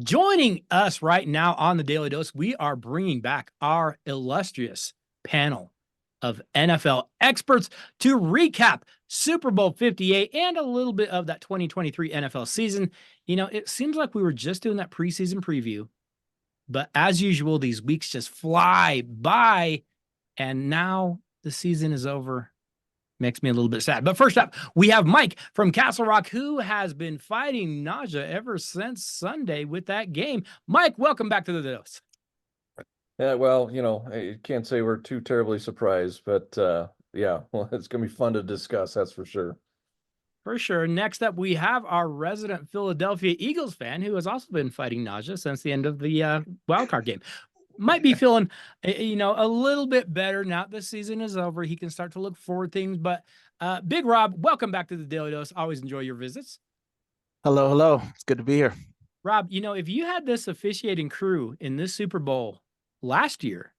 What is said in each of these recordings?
Joining us right now on the Daily Dose, we are bringing back our illustrious panel of NFL experts to recap Super Bowl 58 and a little bit of that 2023 NFL season. You know, it seems like we were just doing that preseason preview, but as usual, these weeks just fly by, and now the season is over. Makes me a little bit sad. But first up, we have Mike from Castle Rock, who has been fighting nausea ever since Sunday with that game. Mike, welcome back to the Dose. Yeah, well, I can't say we're too terribly surprised, but yeah, well, it's gonna be fun to discuss, that's for sure. For sure. Next up, we have our resident Philadelphia Eagles fan who has also been fighting nausea since the end of the wild card game. Might be feeling, a little bit better now the season is over. He can start to look forward things. But Big Rob, welcome back to the Daily Dose. Always enjoy your visits. Hello, hello. It's good to be here. Rob, if you had this officiating crew in this Super Bowl last year,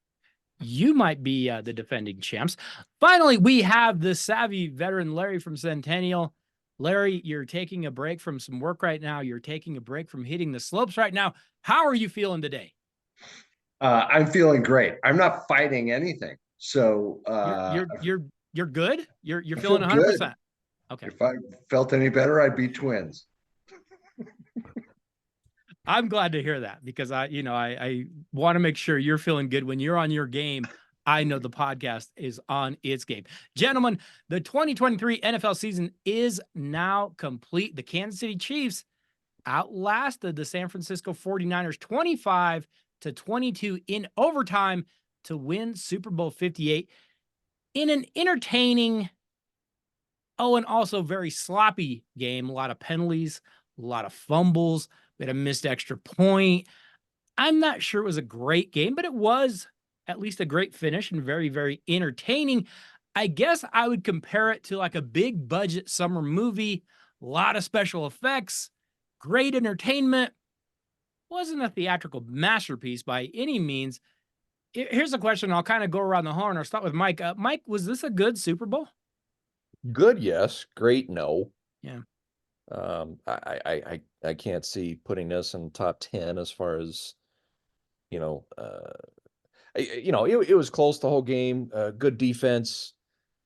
you might be the defending champs. Finally, we have the savvy veteran Larry from Centennial. Larry, you're taking a break from some work right now. You're taking a break from hitting the slopes right now. How are you feeling today? I'm feeling great. I'm not fighting anything, so you're good. You're I feeling feel 100%. good. Okay. If I felt any better, I'd be twins. I'm glad to hear that because I want to make sure you're feeling good when you're on your game. I know the podcast is on its game. Gentlemen, the 2023 NFL season is now complete. The Kansas City Chiefs outlasted the San Francisco 49ers 25-22 in overtime to win Super Bowl 58 in an entertaining, and also very sloppy game. A lot of penalties, a lot of fumbles. We had a missed extra point. I'm not sure it was a great game, but it was at least a great finish and very, very entertaining. I guess I would compare it to like a big budget summer movie, a lot of special effects, great entertainment. Wasn't a theatrical masterpiece by any means. Here's a question. I'll kind of go around the horn. I'll start with Mike. Mike, was this a good Super Bowl? Good, yes. Great, no. Yeah. I can't see putting this in top 10 as far as, it was close the whole game. Good defense.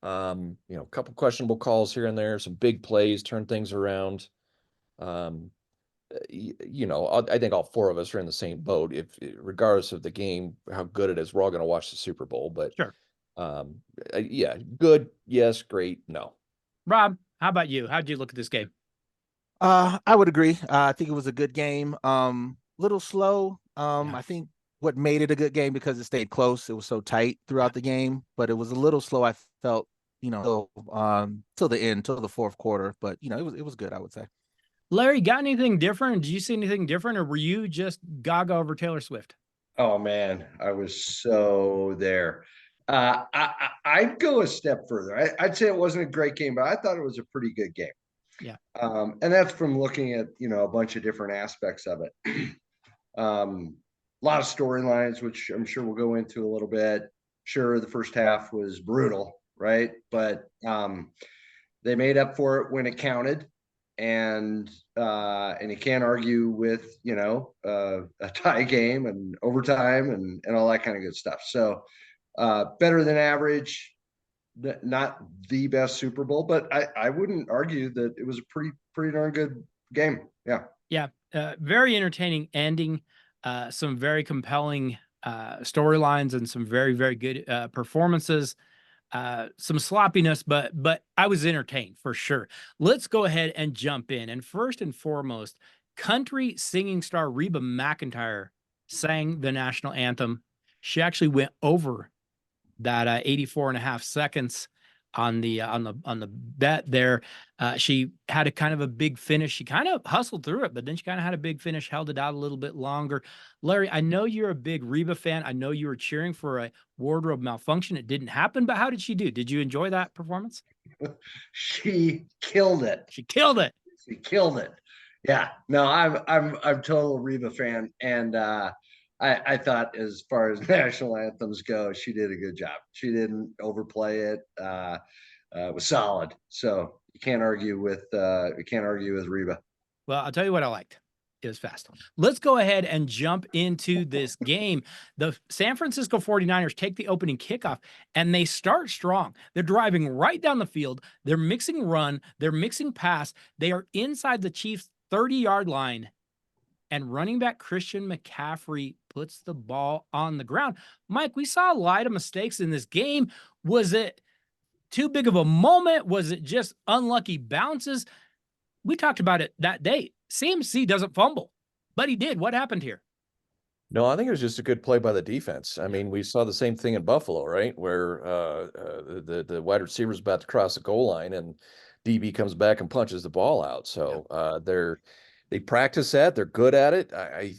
A couple questionable calls here and there, some big plays, turn things around. I think all four of us are in the same boat. Regardless of the game, how good it is, we're all going to watch the Super Bowl. But sure. Yeah, good, yes, great, no. Rob, how about you? How'd you look at this game? I would agree. I think it was a good game. Little slow. Yeah. I think what made it a good game because it stayed close. It was so tight throughout the game, but it was a little slow. I felt, till the end, till the fourth quarter. But it was good, I would say. Larry, got anything different? Did you see anything different, or were you just gaga over Taylor Swift? Oh man, I was so there. I'd go a step further. I'd say it wasn't a great game, but I thought it was a pretty good game. Yeah. And that's from looking at, a bunch of different aspects of it. A lot of storylines, which I'm sure we'll go into a little bit. Sure, the first half was brutal, right? But they made up for it when it counted. And you can't argue with, a tie game and overtime and all that kind of good stuff. So better than average. Not the best Super Bowl, but I wouldn't argue that it was a pretty darn good game. Yeah. Yeah. Very entertaining ending, some very compelling storylines and some very, very good performances, some sloppiness, but I was entertained for sure. Let's go ahead and jump in. And first and foremost, country singing star Reba McEntire sang the national anthem. She actually went over that 84.5 seconds on the bet there. She had a kind of a big finish. She kind of hustled through it, but then she kind of had a big finish, held it out a little bit longer. Larry, I know you're a big Reba fan. I know you were cheering for a wardrobe malfunction. It didn't happen, but how did she do? Did you enjoy that performance? She killed it. She killed it. She killed it. Yeah. No, I'm total Reba fan, and I thought as far as national anthems go, she did a good job. She didn't overplay it. It was solid. So you can't argue with Reba. Well, I'll tell you what I liked. It was fast. Let's go ahead and jump into this game. The San Francisco 49ers take the opening kickoff, and they start strong. They're driving right down the field. They're mixing run. They're mixing pass. They are inside the Chiefs' 30-yard line, and running back Christian McCaffrey puts the ball on the ground. Mike, we saw a lot of mistakes in this game. Was it too big of a moment? Was it just unlucky bounces? We talked about it that day. CMC doesn't fumble, but he did. What happened here? No, I think it was just a good play by the defense. I mean, we saw the same thing in Buffalo, right? Where the wide receiver's about to cross the goal line and DB comes back and punches the ball out. So they practice that. They're good at it.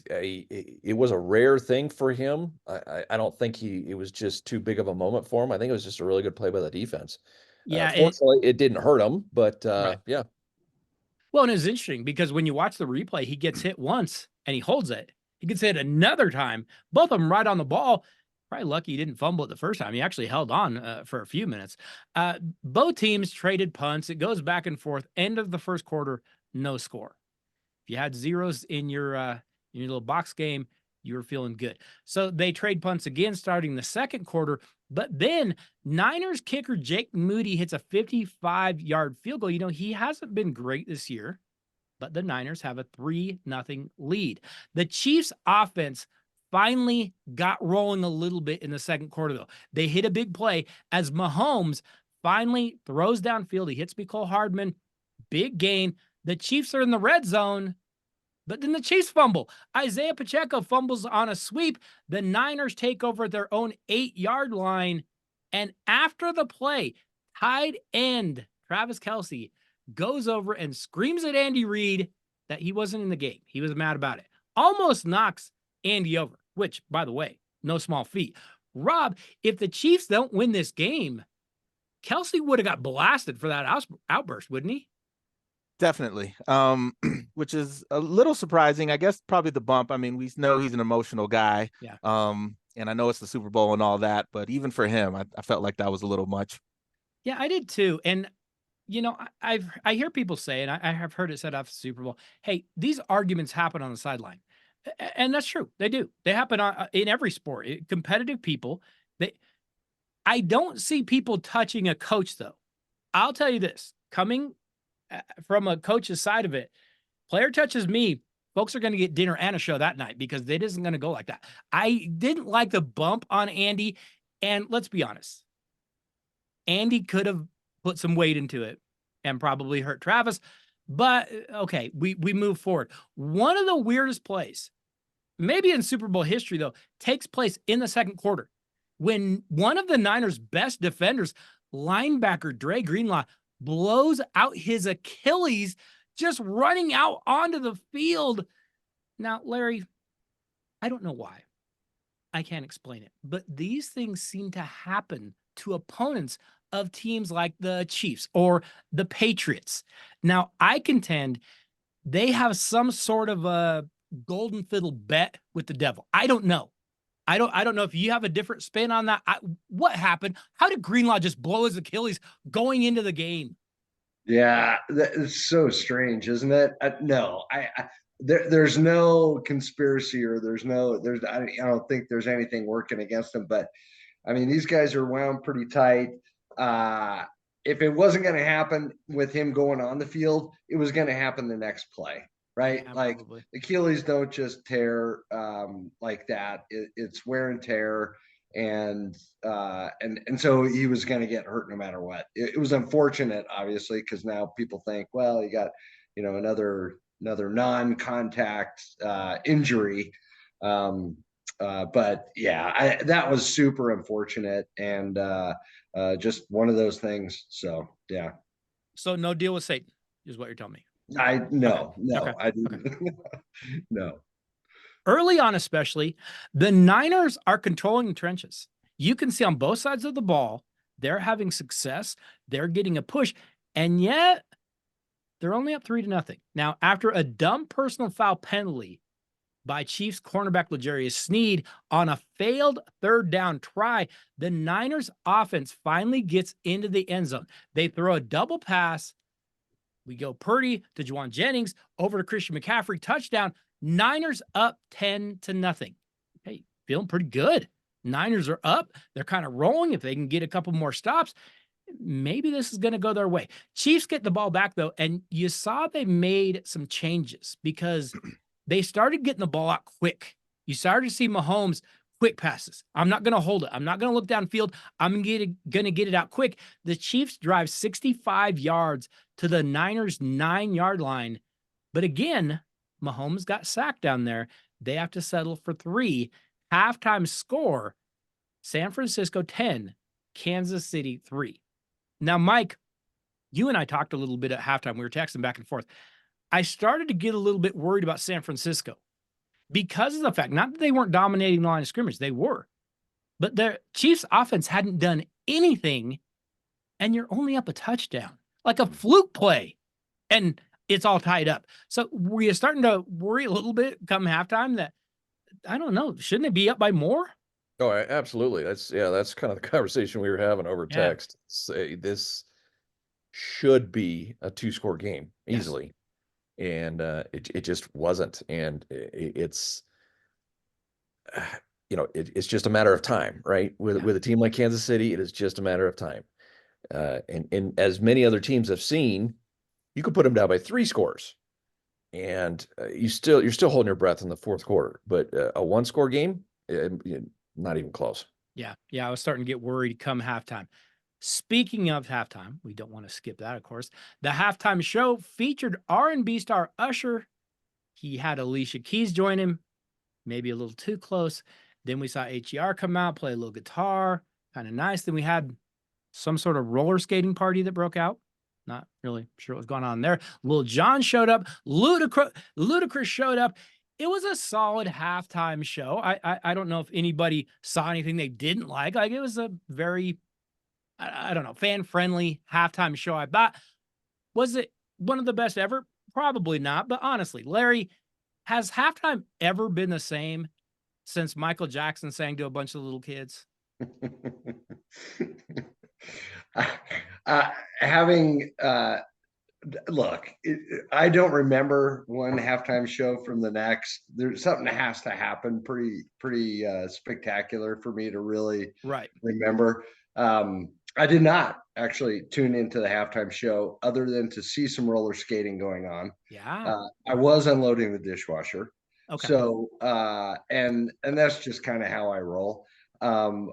It was a rare thing for him. I don't think it was just too big of a moment for him. I think it was just a really good play by the defense. Yeah. Fortunately, it didn't hurt him, but Right. yeah. Well, and it's interesting because when you watch the replay, he gets hit once and he holds it. He gets hit another time, both of them right on the ball. Probably lucky he didn't fumble it the first time. He actually held on for a few minutes. Both teams traded punts. It goes back and forth. End of the first quarter, no score. If you had zeros in your little box game, you were feeling good. So they trade punts again starting the second quarter. But then Niners kicker Jake Moody hits a 55-yard field goal. You know, he hasn't been great this year, but the Niners have a 3-0 lead. The Chiefs offense finally got rolling a little bit in the second quarter, though. They hit a big play as Mahomes finally throws downfield. He hits Mecole Hardman. Big gain. The Chiefs are in the red zone, but then the Chiefs fumble. Isaiah Pacheco fumbles on a sweep. The Niners take over their own 8-yard line. And after the play, tight end Travis Kelce goes over and screams at Andy Reid that he wasn't in the game. He was mad about it. Almost knocks Andy over, which, by the way, no small feat. Rob, if the Chiefs don't win this game, Kelce would have got blasted for that outburst, wouldn't he? Definitely. Which is a little surprising. I guess probably the bump. I mean, we know he's an emotional guy. Yeah. And I know it's the Super Bowl and all that, but even for him, I felt like that was a little much. Yeah, I did too. And you know, I hear people say, and I have heard it said after the Super Bowl, hey, these arguments happen on the sideline. And that's true. They do. They happen in every sport. Competitive people, I don't see people touching a coach, though. I'll tell you this, coming from a coach's side of it, player touches me, folks are going to get dinner and a show that night because it isn't going to go like that. I didn't like the bump on Andy. And let's be honest, Andy could have put some weight into it and probably hurt Travis. But okay, we move forward. One of the weirdest plays, maybe in Super Bowl history, though, takes place in the second quarter when one of the Niners' best defenders, linebacker Dre Greenlaw, blows out his Achilles just running out onto the field. Now, Larry, I don't know why. I can't explain it. But these things seem to happen to opponents of teams like the Chiefs or the Patriots. Now, I contend they have some sort of a golden fiddle bet with the devil. I don't know. I don't know if you have a different spin on that. What happened? How did Greenlaw just blow his Achilles going into the game? Yeah, it's so strange, isn't it? No, there's no conspiracy or I don't think there's anything working against him. But I mean, these guys are wound pretty tight. If it wasn't going to happen with him going on the field, it was going to happen the next play. Right. Yeah, like probably. Achilles don't just tear like that. It's wear and tear. And so he was going to get hurt no matter what. It was unfortunate, obviously, because now people think, well, you got, another non-contact injury. But yeah, that was super unfortunate and just one of those things. So, yeah. So no deal with Satan is what you're telling me. No, Okay. I didn't. No. Early on, especially, the Niners are controlling the trenches. You can see on both sides of the ball, they're having success. They're getting a push, and yet they're only up 3-0. Now, after a dumb personal foul penalty by Chiefs cornerback L'Jarius Sneed on a failed third down try, the Niners offense finally gets into the end zone. They throw a double pass. We go Purdy to Juwan Jennings over to Christian McCaffrey, touchdown. Niners up 10-0. Hey, feeling pretty good. Niners are up. They're kind of rolling. If they can get a couple more stops, maybe this is going to go their way. Chiefs get the ball back, though, and you saw they made some changes because they started getting the ball out quick. You started to see Mahomes quick passes. I'm not going to hold it. I'm not going to look downfield. I'm going to get it out quick. The Chiefs drive 65 yards to the Niners' 9-yard line. But again, Mahomes got sacked down there. They have to settle for 3. Halftime score, San Francisco 10, Kansas City 3. Now, Mike, you and I talked a little bit at halftime. We were texting back and forth. I started to get a little bit worried about San Francisco because of the fact, not that they weren't dominating the line of scrimmage, they were, but the Chiefs offense hadn't done anything, and you're only up a touchdown, like a fluke play, and it's all tied up. So were you starting to worry a little bit come halftime that, I don't know, shouldn't it be up by more? Oh, absolutely. That's kind of the conversation we were having over text. Say this should be a 2-score game easily. And it just wasn't. And it's it's just a matter of time, right? With a team like Kansas City, it is just a matter of time. And as many other teams have seen, you could put them down by 3 scores. And you're still holding your breath in the fourth quarter, but a 1-score game, not even close. Yeah. I was starting to get worried come halftime. Speaking of halftime, we don't want to skip that, of course. The halftime show featured R&B star Usher. He had Alicia Keys join him, maybe a little too close. Then we saw HER come out, play a little guitar, kind of nice. Then we had some sort of roller skating party that broke out. Not really sure what was going on there. Lil Jon showed up. Ludacris showed up. It was a solid halftime show. I don't know if anybody saw anything they didn't like. Like, it was a very, I don't know, fan-friendly halftime show. I thought, was it one of the best ever? Probably not. But honestly, Larry, has halftime ever been the same since Michael Jackson sang to a bunch of little kids? Look, I don't remember one halftime show from the next. There's something that has to happen pretty spectacular for me to really remember. I did not actually tune into the halftime show other than to see some roller skating going on. Yeah. I was unloading the dishwasher. Okay. So and that's just kind of how I roll. I'm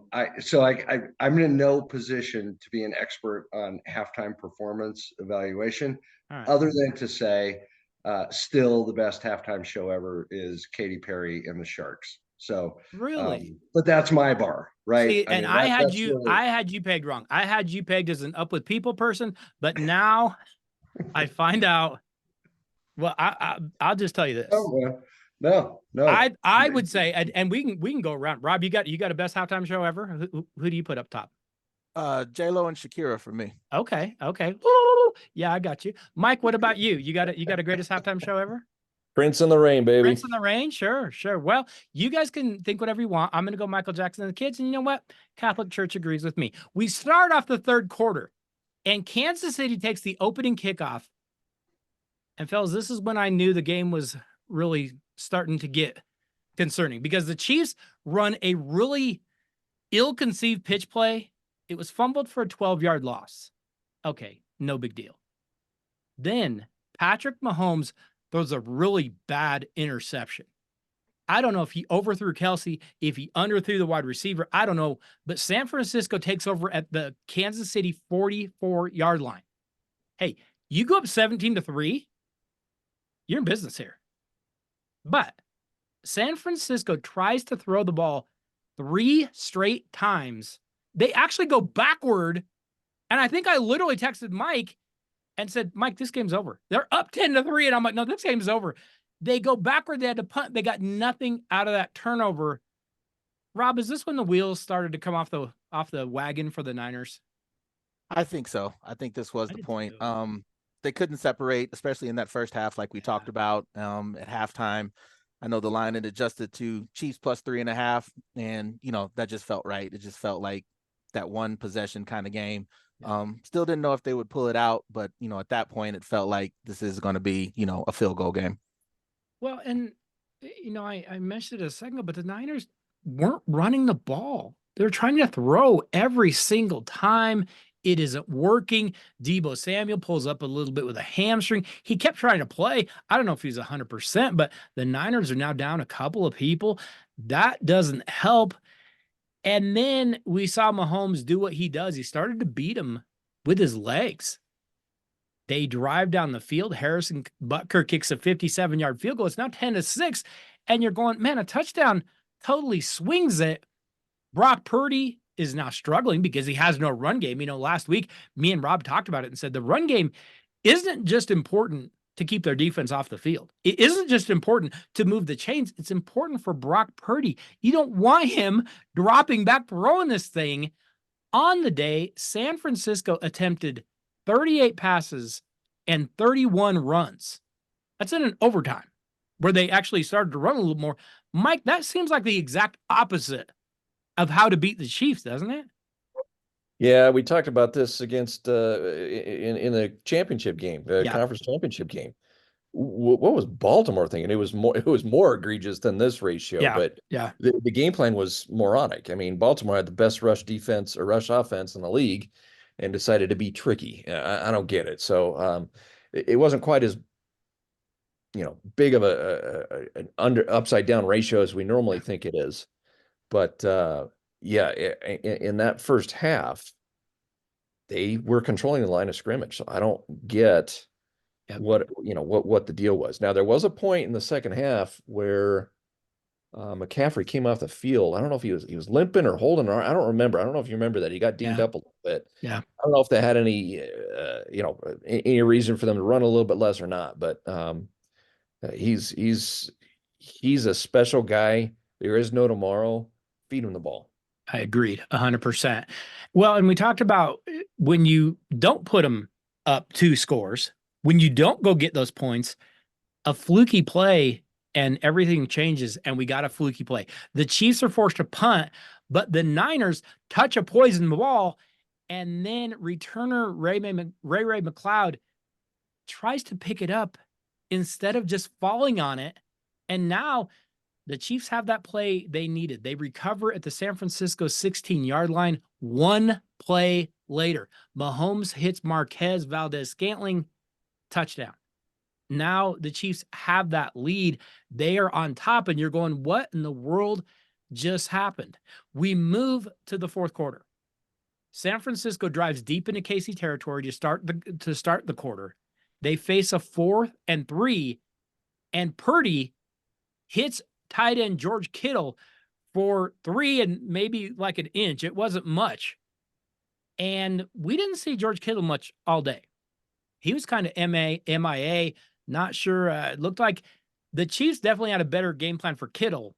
in no position to be an expert on halftime performance evaluation, other than to say, still the best halftime show ever is Katy Perry and the Sharks. So really, but that's my bar, right? See, I had you pegged wrong. I had you pegged as an Up with People person, but now I find out. Well, I'll just tell you this. No. I would say, and we can go around. Rob, you got a best halftime show ever? Who do you put up top? J-Lo and Shakira for me. Okay. Yeah, I got you. Mike, what about you? You got a greatest halftime show ever? Prince in the Rain, baby. Prince in the Rain, sure. Well, you guys can think whatever you want. I'm going to go Michael Jackson and the Kids, and you know what? Catholic Church agrees with me. We start off the third quarter, and Kansas City takes the opening kickoff. And fellas, this is when I knew the game was really starting to get concerning because the Chiefs run a really ill-conceived pitch play. It was fumbled for a 12-yard loss. Okay, no big deal. Then Patrick Mahomes throws a really bad interception. I don't know if he overthrew Kelsey, if he underthrew the wide receiver. I don't know. But San Francisco takes over at the Kansas City 44-yard line. Hey, you go up 17-3, you're in business here. But San Francisco tries to throw the ball 3 straight times. They actually go backward. And I think I literally texted Mike and said, Mike, this game's over. They're up 10-3. And I'm like, no, this game's over. They go backward. They had to punt. They got nothing out of that turnover. Rob, is this when the wheels started to come off the wagon for the Niners? I think so. I think this was the point. They couldn't separate, especially in that first half, like we talked about at halftime. I know the line had adjusted to Chiefs plus 3.5, and that just felt right. It just felt like that one possession kind of game. Still didn't know if they would pull it out, but at that point, it felt like this is going to be a field goal game. Well, and I mentioned it a second ago, but the Niners weren't running the ball. They're trying to throw every single time. It isn't working. Deebo Samuel pulls up a little bit with a hamstring. He kept trying to play. I don't know if he's 100%, but the Niners are now down a couple of people. That doesn't help. And then we saw Mahomes do what he does. He started to beat him with his legs. They drive down the field. Harrison Butker kicks a 57-yard field goal. It's now 10-6. And you're going, man, a touchdown totally swings it. Brock Purdy is now struggling because he has no run game. Last week, me and Rob talked about it and said the run game isn't just important to keep their defense off the field. It isn't just important to move the chains. It's important for Brock Purdy. You don't want him dropping back, throwing this thing. On the day, San Francisco attempted 38 passes and 31 runs. That's in an overtime where they actually started to run a little more. Mike, that seems like the exact opposite of how to beat the Chiefs, doesn't it? Yeah, we talked about this against in the championship game, the conference championship game. What was Baltimore thinking? It was more egregious than this ratio, but the game plan was moronic. I mean, Baltimore had the best rush defense or rush offense in the league and decided to be tricky. I don't get it. So it wasn't quite as big of an upside down ratio as we normally think it is. But in that first half, they were controlling the line of scrimmage. So I don't get what the deal was. Now there was a point in the second half where McCaffrey came off the field. I don't know if he was limping or holding. I don't remember. I don't know if you remember that. He got dinged up a little bit. Yeah. I don't know if they had any any reason for them to run a little bit less or not. But he's a special guy. There is no tomorrow. Feed him the ball. I agreed 100%. Well, and we talked about when you don't put them up 2 scores, when you don't go get those points, a fluky play and everything changes, and we got a fluky play. The Chiefs are forced to punt, but the Niners touch a poison ball, and then returner Ray McLeod tries to pick it up instead of just falling on it. And now the Chiefs have that play they needed. They recover at the San Francisco 16-yard line. 1 play later, Mahomes hits Marquez Valdez-Scantling, touchdown. Now the Chiefs have that lead. They are on top, and you're going, what in the world just happened? We move to the fourth quarter. San Francisco drives deep into KC territory to start the quarter. They face a 4th and 3, and Purdy hits tight end George Kittle for 3 and maybe like an inch. It wasn't much. And we didn't see George Kittle much all day. He was kind of MIA, not sure. It looked like the Chiefs definitely had a better game plan for Kittle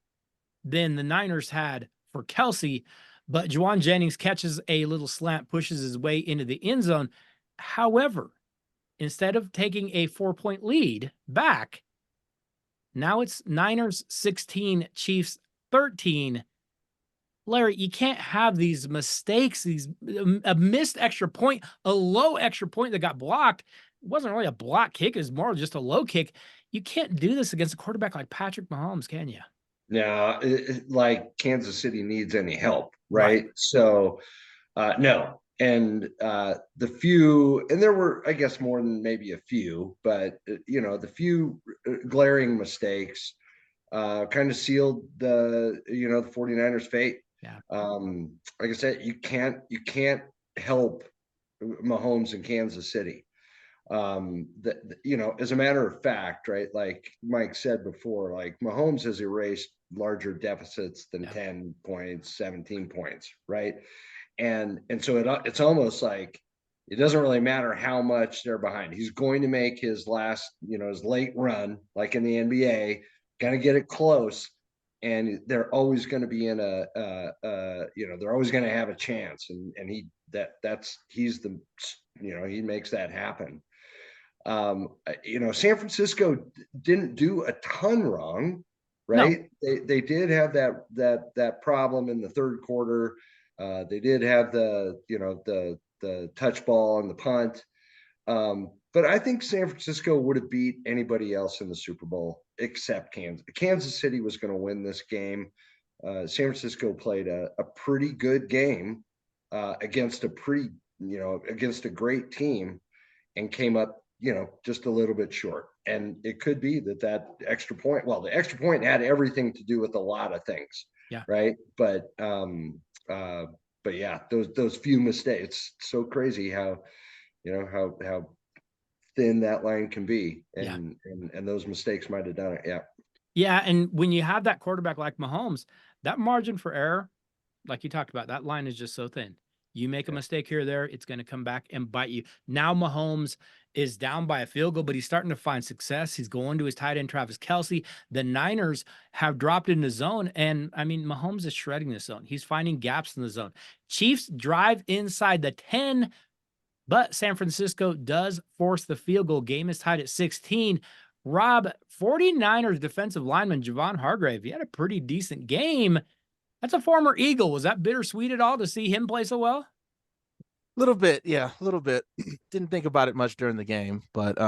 than the Niners had for Kelsey. But Juwan Jennings catches a little slant, pushes his way into the end zone. However, instead of taking a 4-point lead back, now it's Niners 16, Chiefs 13. Larry, you can't have these mistakes, a missed extra point, a low extra point that got blocked. It wasn't really a block kick. It was more just a low kick. You can't do this against a quarterback like Patrick Mahomes, can you? No, like Kansas City needs any help, right? So, no. And the few, and there were, I guess, more than maybe a few, but, the few glaring mistakes kind of sealed the 49ers fate. Yeah. Like I said, you can't help Mahomes in Kansas City. As a matter of fact, right, like Mike said before, like Mahomes has erased larger deficits than 10 points, 17 points, right? And so it's almost like it doesn't really matter how much they're behind. He's going to make his last, his late run, like in the NBA, got to get it close. And they're always going to be in they're always going to have a chance. And he makes that happen. San Francisco didn't do a ton wrong, right? No. They did have that problem in the third quarter. They did have the touch ball and the punt. But I think San Francisco would have beat anybody else in the Super Bowl except Kansas. Kansas City was going to win this game. San Francisco played a pretty good game against against a great team, and came up, just a little bit short. And it could be that extra point, well, the extra point had everything to do with a lot of things. Yeah. Right. But yeah, those few mistakes, it's so crazy how thin that line can be. And those mistakes might have done it. Yeah. Yeah. And when you have that quarterback like Mahomes, that margin for error, like you talked about, that line is just so thin. You make a mistake here or there, it's going to come back and bite you. Now Mahomes is down by a field goal, but he's starting to find success. He's going to his tight end, Travis Kelce. The Niners have dropped in the zone. And I mean, Mahomes is shredding the zone. He's finding gaps in the zone. Chiefs drive inside the 10, but San Francisco does force the field goal. Game is tied at 16. Rob, 49ers defensive lineman Javon Hargrave, he had a pretty decent game. That's a former Eagle. Was that bittersweet at all to see him play so well? A little bit, yeah, a little bit. Didn't think about it much during the game, but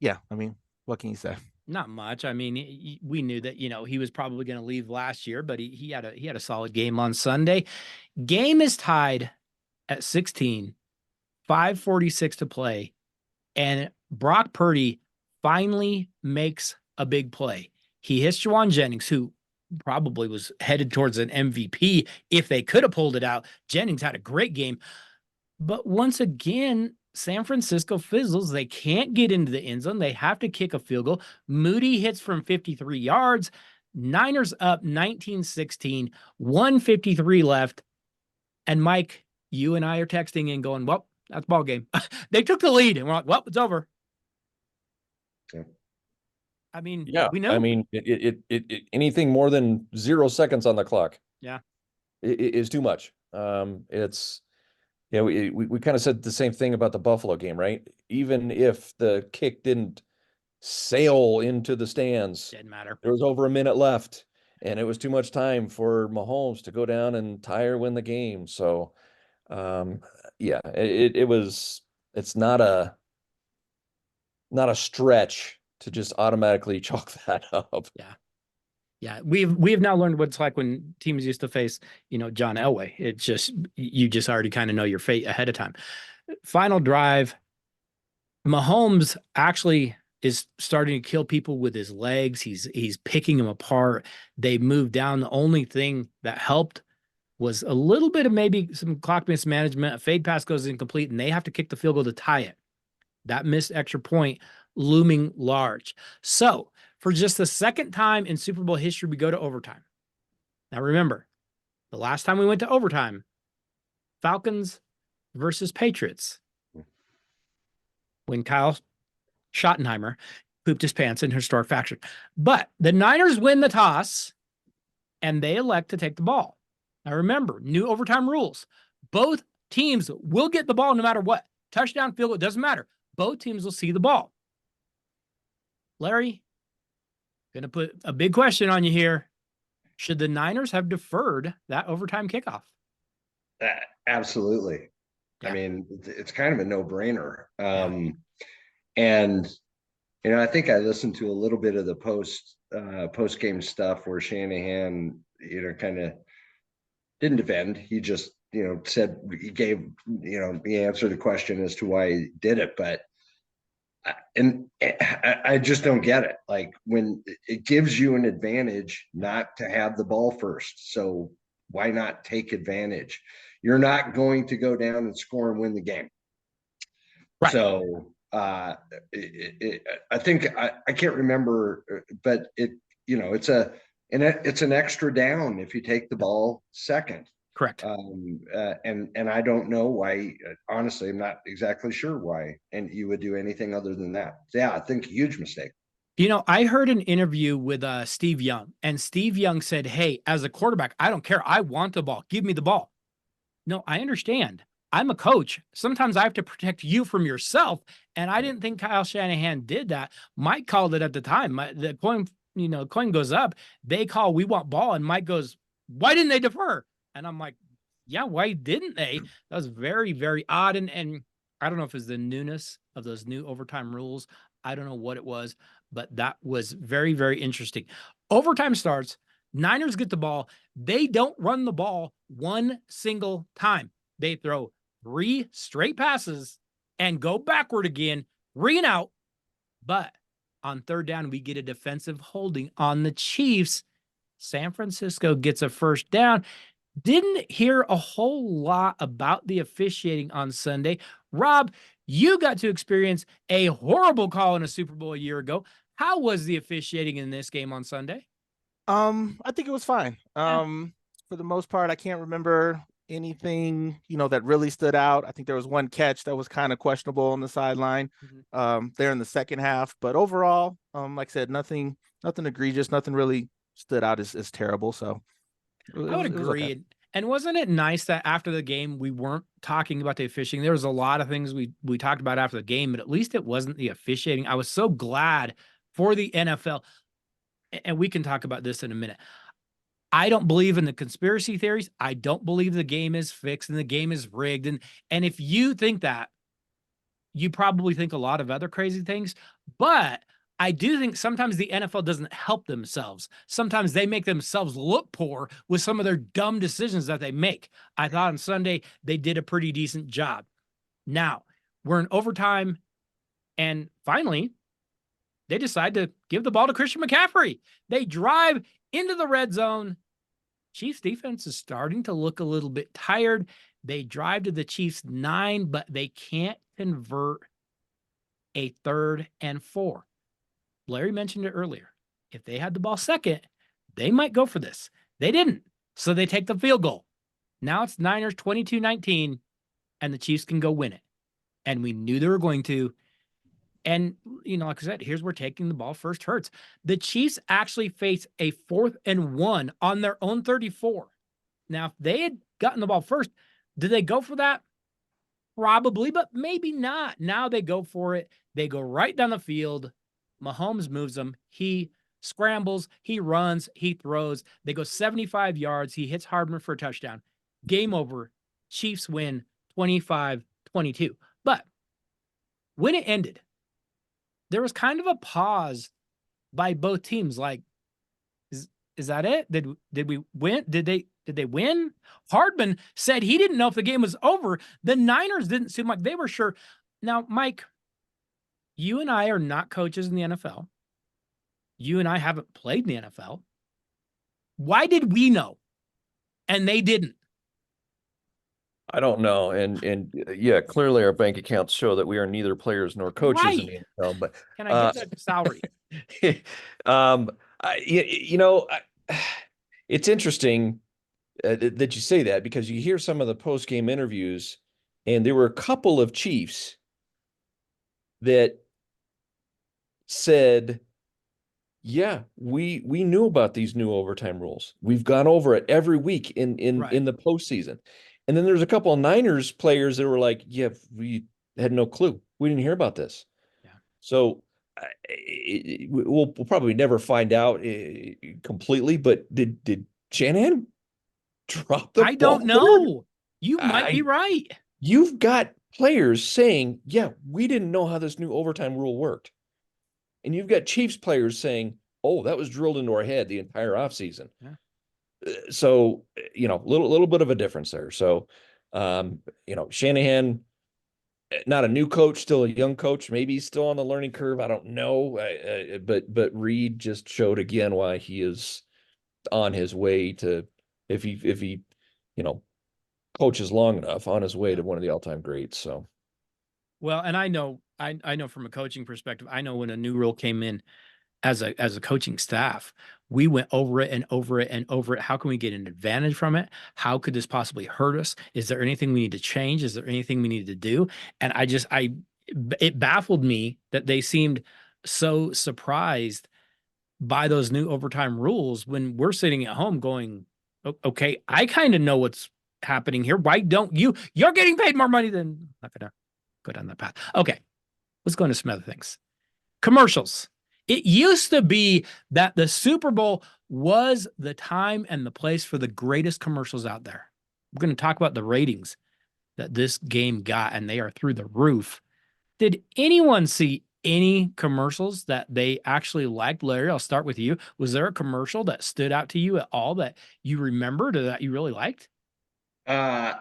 yeah, I mean, what can you say? Not much. I mean, we knew that, he was probably going to leave last year, but he had a solid game on Sunday. Game is tied at 16, 5:46 to play, and Brock Purdy finally makes a big play. He hits Juwan Jennings, who probably was headed towards an MVP if they could have pulled it out. Jennings had a great game. But once again, San Francisco fizzles. They can't get into the end zone. They have to kick a field goal. Moody hits from 53 yards. Niners up 19-16, 1:53 left. And Mike, you and I are texting and going, well, that's ball game. They took the lead and we're like, well, it's over. Yeah. I mean, Yeah, we know. I mean, anything more than 0 seconds on the clock, is too much. It's, we kind of said the same thing about the Buffalo game, right? Even if the kick didn't sail into the stands, Didn't matter. there was over a minute left, and it was too much time for Mahomes to go down and tie or win the game. So, yeah, it's not a stretch to just automatically chalk that up. Yeah, we have now learned what it's like when teams used to face, John Elway. It's just, you just already kind of know your fate ahead of time. Final drive, Mahomes actually is starting to kill people with his legs. He's picking them apart. They moved down. The only thing that helped was a little bit of maybe some clock mismanagement. A fade pass goes incomplete, and they have to kick the field goal to tie it. That missed extra point looming large. So for just the second time in Super Bowl history, we go to overtime. Now remember, the last time we went to overtime, Falcons versus Patriots, when Kyle Schottenheimer pooped his pants in historic fashion. But the Niners win the toss, and they elect to take the ball. Now remember, new overtime rules. Both teams will get the ball no matter what. Touchdown, field goal, it doesn't matter. Both teams will see the ball. Larry, going to put a big question on you here. Should the Niners have deferred that overtime kickoff? Absolutely. Yeah. I mean, it's kind of a no-brainer. And, I think I listened to a little bit of the post-game stuff where Shanahan, kind of didn't defend. He just, said he gave, the answer to the question as to why he did it. But I just don't get it. Like, when it gives you an advantage not to have the ball first. So why not take advantage? You're not going to go down and score and win the game. Right. So I think I can't remember, but it's an extra down if you take the ball second. Correct. And I don't know why. Honestly, I'm not exactly sure why. And you would do anything other than that. Yeah, I think a huge mistake. I heard an interview with Steve Young, and Steve Young said, hey, as a quarterback, I don't care. I want the ball. Give me the ball. No, I understand. I'm a coach. Sometimes I have to protect you from yourself. And I didn't think Kyle Shanahan did that. Mike called it at the time. The coin goes up. They call, we want ball. And Mike goes, why didn't they defer? And I'm like, yeah, why didn't they? That was very, very odd. And I don't know if it's the newness of those new overtime rules. I don't know what it was, but that was very, very interesting. Overtime starts. Niners get the ball. They don't run the ball one single time. They throw 3 straight passes and go backward again, 3 and out. But on third down, we get a defensive holding on the Chiefs. San Francisco gets a first down. Didn't hear a whole lot about the officiating on Sunday. Rob, you got to experience a horrible call in a Super Bowl a year ago. How was the officiating in this game on Sunday? I think it was fine. For the most part, I can't remember anything, that really stood out. I think there was one catch that was kind of questionable on the sideline, there in the second half. But overall, like I said, nothing egregious, nothing really stood out as terrible. So I would agree. Okay. And wasn't it nice that after the game, we weren't talking about the officiating? There was a lot of things we talked about after the game, but at least it wasn't the officiating. I was so glad for the NFL. And we can talk about this in a minute. I don't believe in the conspiracy theories. I don't believe the game is fixed and the game is rigged. And if you think that, you probably think a lot of other crazy things. But I do think sometimes the NFL doesn't help themselves. Sometimes they make themselves look poor with some of their dumb decisions that they make. I thought on Sunday they did a pretty decent job. Now, we're in overtime, and finally, they decide to give the ball to Christian McCaffrey. They drive into the red zone. Chiefs defense is starting to look a little bit tired. They drive to the Chiefs 9, but they can't convert a 3rd and 4. Larry mentioned it earlier. If they had the ball second, they might go for this. They didn't. So they take the field goal. Now it's Niners 22-19, and the Chiefs can go win it. And we knew they were going to. And, like I said, here's where taking the ball first hurts. The Chiefs actually face a 4th and 1 on their own 34. Now, if they had gotten the ball first, did they go for that? Probably, but maybe not. Now they go for it. They go right down the field. Mahomes moves them. He scrambles. He runs. He throws. They go 75 yards. He hits Hardman for a touchdown. Game over. Chiefs win 25-22. But when it ended, there was kind of a pause by both teams. Like, is that it? Did we win? Did they win? Hardman said he didn't know if the game was over. The Niners didn't seem like they were sure. Now, Mike, you and I are not coaches in the NFL. You and I haven't played in the NFL. Why did we know and they didn't? I don't know. And yeah, clearly our bank accounts show that we are neither players nor coaches in the NFL, but can I get that salary? It's interesting that you say that, because you hear some of the post-game interviews, and there were a couple of Chiefs that said, yeah, we knew about these new overtime rules. We've gone over it every week in the postseason. And then there's a couple of Niners players that were like, yeah, we had no clue. We didn't hear about this. Yeah. So we'll probably never find out completely, but did Shanahan drop the ball? I don't know. You might be right. You've got players saying, yeah, we didn't know how this new overtime rule worked. And you've got Chiefs players saying, oh, that was drilled into our head the entire offseason. Yeah. So, little bit of a difference there. So, Shanahan, not a new coach, still a young coach. Maybe he's still on the learning curve. I don't know. But Reed just showed again why he is on his way to, if he coaches long enough, on his way to one of the all-time greats. So, well, and I know from a coaching perspective, I know when a new rule came in, as a coaching staff, we went over it and over it and over it. How can we get an advantage from it? How could this possibly hurt us? Is there anything we need to change? Is there anything we need to do? And it baffled me that they seemed so surprised by those new overtime rules when we're sitting at home going, okay, I kind of know what's happening here. Why don't you? You're getting paid more money than. I'm not going to go down that path. Okay, let's go into some other things. Commercials. It used to be that the Super Bowl was the time and the place for the greatest commercials out there. We're going to talk about the ratings that this game got, and they are through the roof. Did anyone see any commercials that they actually liked? Larry, I'll start with you. Was there a commercial that stood out to you at all that you remembered or that you really liked? Yeah,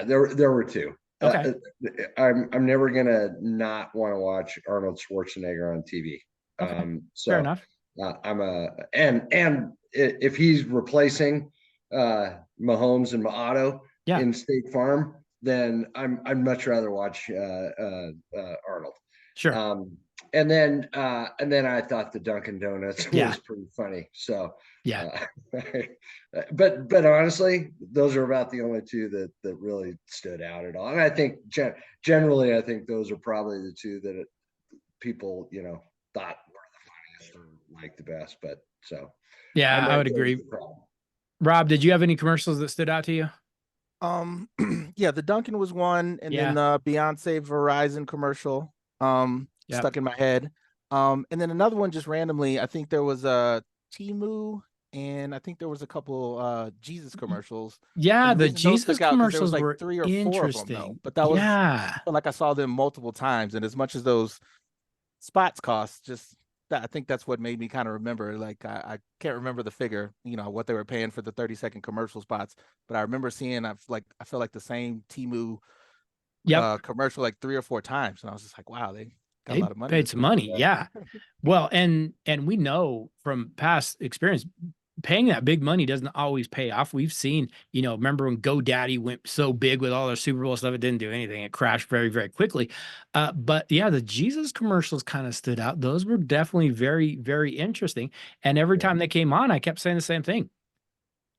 there were two. Okay. I'm never gonna not want to watch Arnold Schwarzenegger on TV. Okay. So Fair enough. and if he's replacing Mahomes and Maato Yeah. in State Farm, then I'd much rather watch Arnold. Sure. And then I thought the Dunkin' Donuts Yeah. was pretty funny. So Yeah. but honestly, those are about the only two that really stood out at all. And I think generally, I think those are probably the two that people thought were the funniest or liked the best. But so Yeah, I would agree. Rob, did you have any commercials that stood out to you? Yeah, the Dunkin' was one, and then the Beyonce Verizon commercial stuck in my head. And then another one just randomly, I think there was a Temu, and I think there was a couple Jesus commercials. Yeah, the Jesus commercials there was were 3 or 4 of them though. But that was like I saw them multiple times, and as much as those spots cost, I think that's what made me kind of remember. Like I can't remember the figure, what they were paying for the 30-second commercial spots, but I remember seeing I felt like the same Temu commercial like 3 or 4 times, and I was just like, wow, they got a lot of money. Paid some money, yeah. Well, and we know from past experience, paying that big money doesn't always pay off. We've seen, remember when GoDaddy went so big with all their Super Bowl stuff, it didn't do anything. It crashed very, very quickly. But yeah, the Jesus commercials kind of stood out. Those were definitely very, very interesting. And every time they came on, I kept saying the same thing.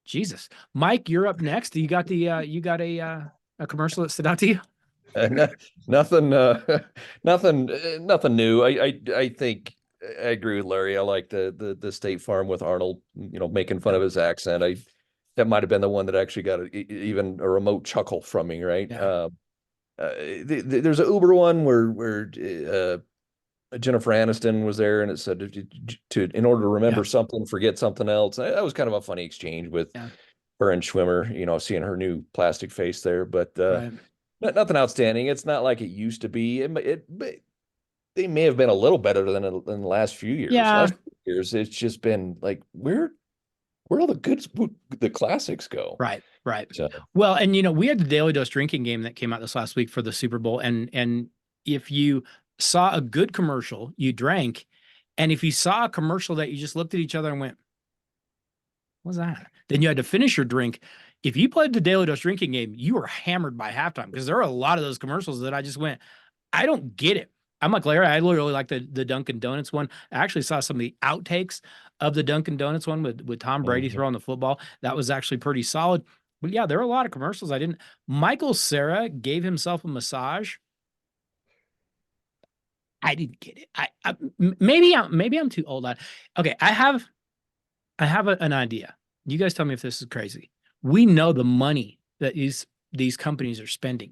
Jesus. Mike, you're up next. You got a commercial that stood out to you? Nothing new. I think I agree with Larry. I like the State Farm with Arnold, making fun of his accent. That might have been the one that actually got even a remote chuckle from me, right? Yeah. There's an Uber one where Jennifer Aniston was there, and it said in order to remember something, forget something else. That was kind of a funny exchange with her and Schwimmer, seeing her new plastic face there, but nothing outstanding. It's not like it used to be. They may have been a little better than in the last few years. Yeah. Last few years, it's just been like where all the classics go. Right. So. Well, and we had the Daly Dose drinking game that came out this last week for the Super Bowl, and if you saw a good commercial, you drank, and if you saw a commercial that you just looked at each other and went, "What's that?" Then you had to finish your drink. If you played the Daly Dose drinking game, you were hammered by halftime because there are a lot of those commercials that I just went, I don't get it. I'm like Larry, I literally like the Dunkin' Donuts one. I actually saw some of the outtakes of the Dunkin' Donuts one with Tom Brady throwing the football. That was actually pretty solid. But yeah, there were a lot of commercials I didn't. Michael Cera gave himself a massage. I didn't get it. Maybe I'm too old. Okay, I have an idea. You guys tell me if this is crazy. We know the money that these companies are spending.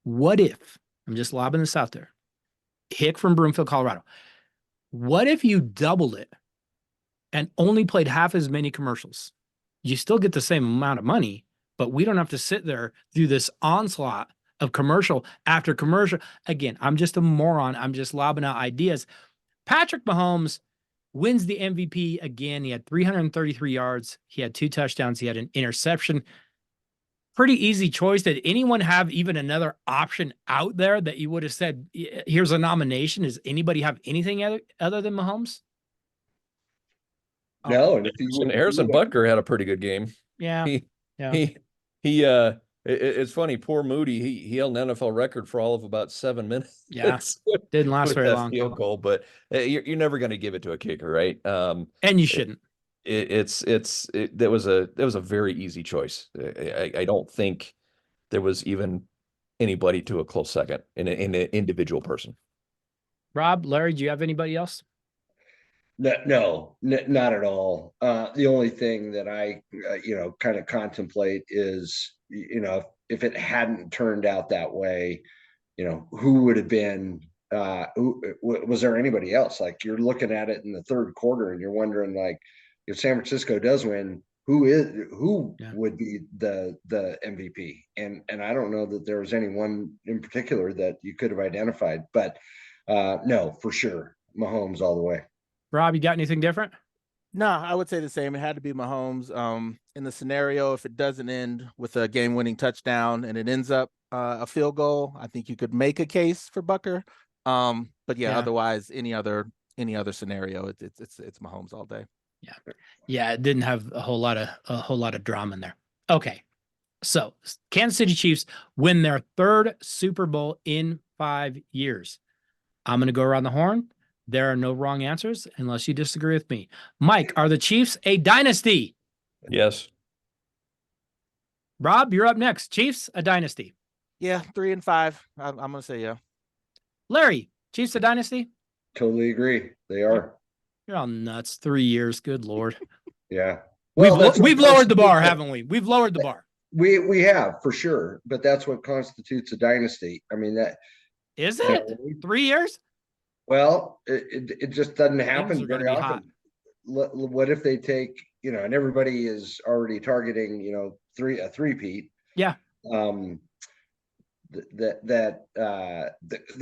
What if, I'm just lobbing this out there, Hick from Broomfield, Colorado, what if you doubled it and only played half as many commercials? You still get the same amount of money, but we don't have to sit there through this onslaught of commercial after commercial. Again, I'm just a moron. I'm just lobbing out ideas. Patrick Mahomes wins the MVP again. He had 333 yards. He had 2 touchdowns. He had an interception. Pretty easy choice. Did anyone have even another option out there that you would have said, here's a nomination? Does anybody have anything other than Mahomes? No. And Harrison Butker had a pretty good game. Yeah. It's funny. Poor Moody. He held an NFL record for all of about 7 minutes. Yeah. Didn't last very long. Field goal, but you're never going to give it to a kicker, right? And you shouldn't. That was a very easy choice. I don't think there was even anybody to a close second in an individual person. Rob, Larry, do you have anybody else? No, not at all. The only thing that I, kind of contemplate is, if it hadn't turned out that way, who would have been, was there anybody else? Like you're looking at it in the third quarter and you're wondering, like, if San Francisco does win, who Yeah. would be the MVP. And I don't know that there was anyone in particular that you could have identified, but no, for sure, Mahomes all the way. Rob, you got anything different? No, I would say the same. It had to be Mahomes. In the scenario, if it doesn't end with a game-winning touchdown and it ends up a field goal, I think you could make a case for Bucker. But yeah, otherwise, any other scenario, it's Mahomes all day. Yeah, it didn't have a whole lot of drama in there. Okay, so Kansas City Chiefs win their 3rd Super Bowl in 5 years. I'm going to go around the horn. There are no wrong answers unless you disagree with me. Mike, are the Chiefs a dynasty? Yes. Rob, you're up next. Chiefs, a dynasty. Yeah, 3 and 5. I'm gonna say yeah. Larry, Chiefs, a dynasty? Totally agree. They are. You're all nuts. 3 years. Good Lord. Yeah. We've lowered the bar, haven't we? We've lowered the bar. We have for sure, but that's what constitutes a dynasty. I mean, that is it 3 years? Well, it just doesn't happen very often. Hot. What if they take, and everybody is already targeting, a three-peat. Yeah. That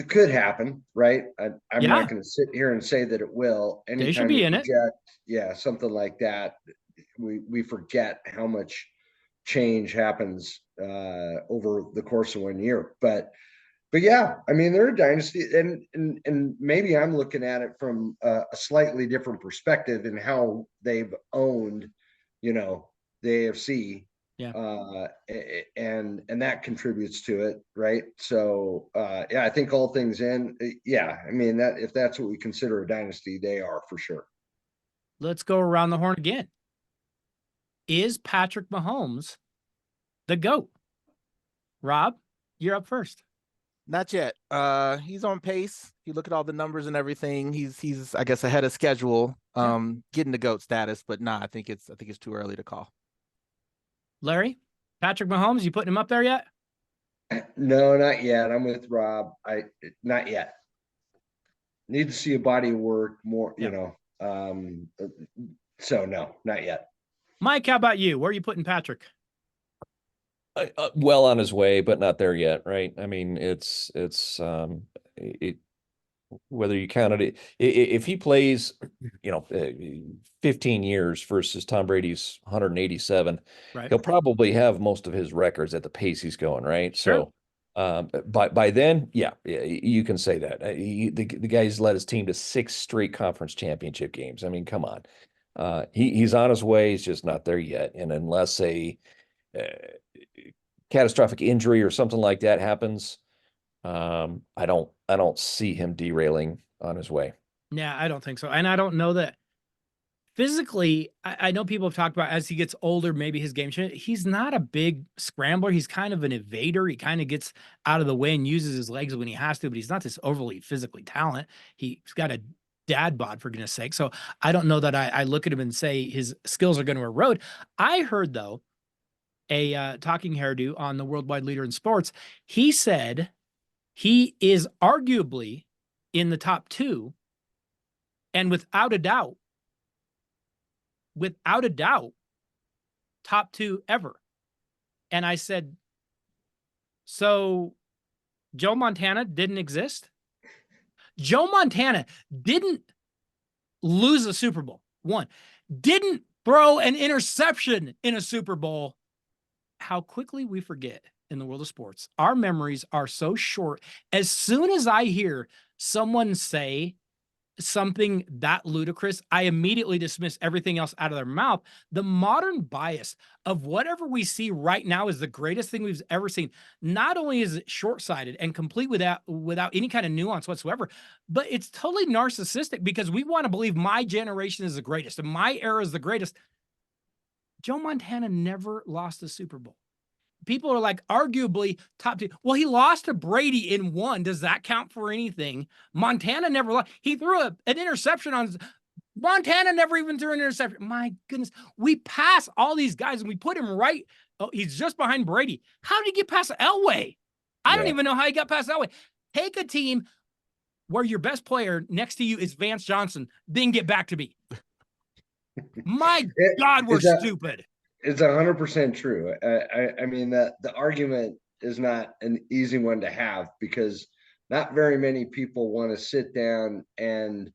could happen, right? I'm not going to sit here and say that it will. Anytime they should be in project, it. Yeah, something like that. We forget how much change happens over the course of 1 year, but yeah, I mean, they're a dynasty, and maybe I'm looking at it from a slightly different perspective in how they've owned, the AFC. Yeah. And that contributes to it, right? So yeah, I think all things in, yeah, I mean, that if that's what we consider a dynasty, they are for sure. Let's go around the horn again. Is Patrick Mahomes the GOAT? Rob, you're up first. Not yet. He's on pace. If you look at all the numbers and everything, he's I guess ahead of schedule, getting the GOAT status, but I think it's too early to call. Larry, Patrick Mahomes, you putting him up there yet? No, not yet. I'm with Rob. Not yet. Need to see a body of work more, so no, not yet. Mike, how about you? Where are you putting Patrick? Well on his way, but not there yet, right? I mean, whether you count it, if he plays, 15 years versus Tom Brady's 187, right, he'll probably have most of his records at the pace he's going, right? Sure. So, by then, yeah, you can say that the guy's led his team to 6 straight conference championship games. I mean, come on, he's on his way. He's just not there yet, and unless a catastrophic injury or something like that happens, I don't see him derailing on his way. Yeah, I don't think so. And I don't know that physically, I know people have talked about as he gets older, maybe his game changes. He's not a big scrambler. He's kind of an evader. He kind of gets out of the way and uses his legs when he has to, but he's not this overly physically talented. He's got a dad bod, for goodness sake. So I don't know that I look at him and say his skills are going to erode. I heard, though, a talking hairdo on the Worldwide Leader in Sports. He said he is arguably in the top 2, and without a doubt, top 2 ever. And I said, so Joe Montana didn't exist? Joe Montana didn't lose a Super Bowl, didn't throw an interception in a Super Bowl. How quickly we forget in the world of sports. Our memories are so short. As soon as I hear someone say something that ludicrous, I immediately dismiss everything else out of their mouth. The modern bias of whatever we see right now is the greatest thing we've ever seen. Not only is it short-sighted and complete without any kind of nuance whatsoever, but it's totally narcissistic because we want to believe my generation is the greatest and my era is the greatest. Joe Montana never lost a Super Bowl. People are like, arguably top 2. Well, he lost to Brady in 1. Does that count for anything? Montana never lost. He threw an interception on Montana, never even threw an interception. My goodness. We pass all these guys and we put him right. Oh, he's just behind Brady. How did he get past Elway? I don't even know how he got past Elway. Take a team where your best player next to you is Vance Johnson, then get back to me. My God, we're stupid. It's 100% true. I mean that the argument is not an easy one to have because not very many people want to sit down and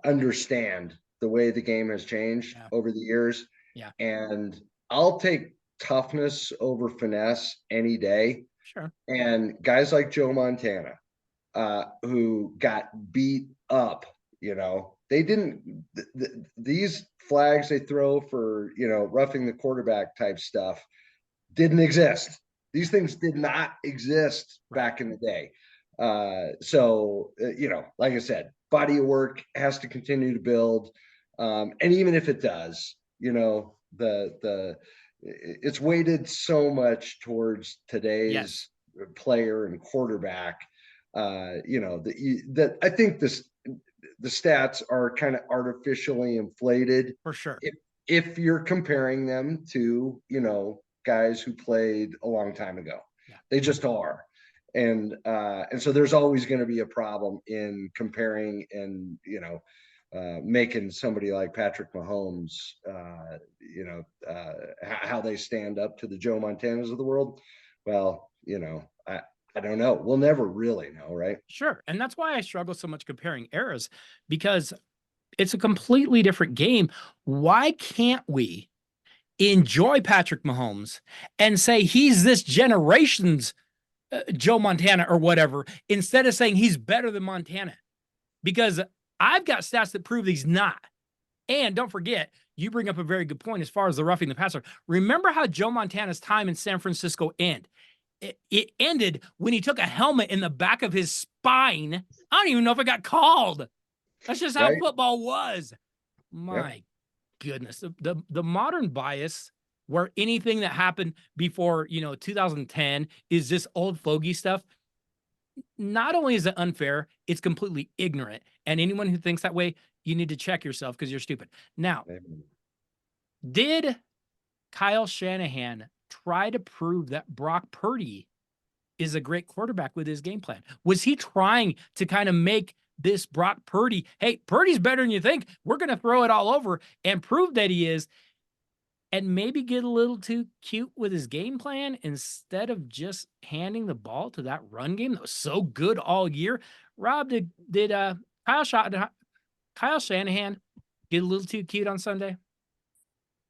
understand the way the game has changed over the years. Yeah. And I'll take toughness over finesse any day. Sure. And guys like Joe Montana, who got beat up, they didn't, these flags they throw for, roughing the quarterback type stuff didn't exist. These things did not exist back in the day. So, like I said, body of work has to continue to build. And even if it does, it's weighted so much towards today's player and quarterback, that I think the stats are kind of artificially inflated For sure. if you're comparing them to, guys who played a long time ago. They just are. And so there's always going to be a problem in comparing and, making somebody like Patrick Mahomes, how they stand up to the Joe Montanas of the world. Well, I don't know. We'll never really know, right? Sure. And that's why I struggle so much comparing eras, because it's a completely different game. Why can't we enjoy Patrick Mahomes and say he's this generation's Joe Montana or whatever, instead of saying he's better than Montana? Because I've got stats that prove he's not. And don't forget, you bring up a very good point as far as the roughing the passer. Remember how Joe Montana's time in San Francisco ended? It ended when he took a helmet in the back of his spine. I don't even know if it got called. That's just how football was. My goodness. The modern bias where anything that happened before, 2010 is this old fogey stuff. Not only is it unfair, it's completely ignorant. And anyone who thinks that way, you need to check yourself because you're stupid. Now, did Kyle Shanahan try to prove that Brock Purdy is a great quarterback with his game plan? Was he trying to kind of make this Brock Purdy, hey, Purdy's better than you think, we're going to throw it all over and prove that he is, and maybe get a little too cute with his game plan instead of just handing the ball to that run game that was so good all year? Rob, did Kyle Shanahan get a little too cute on Sunday?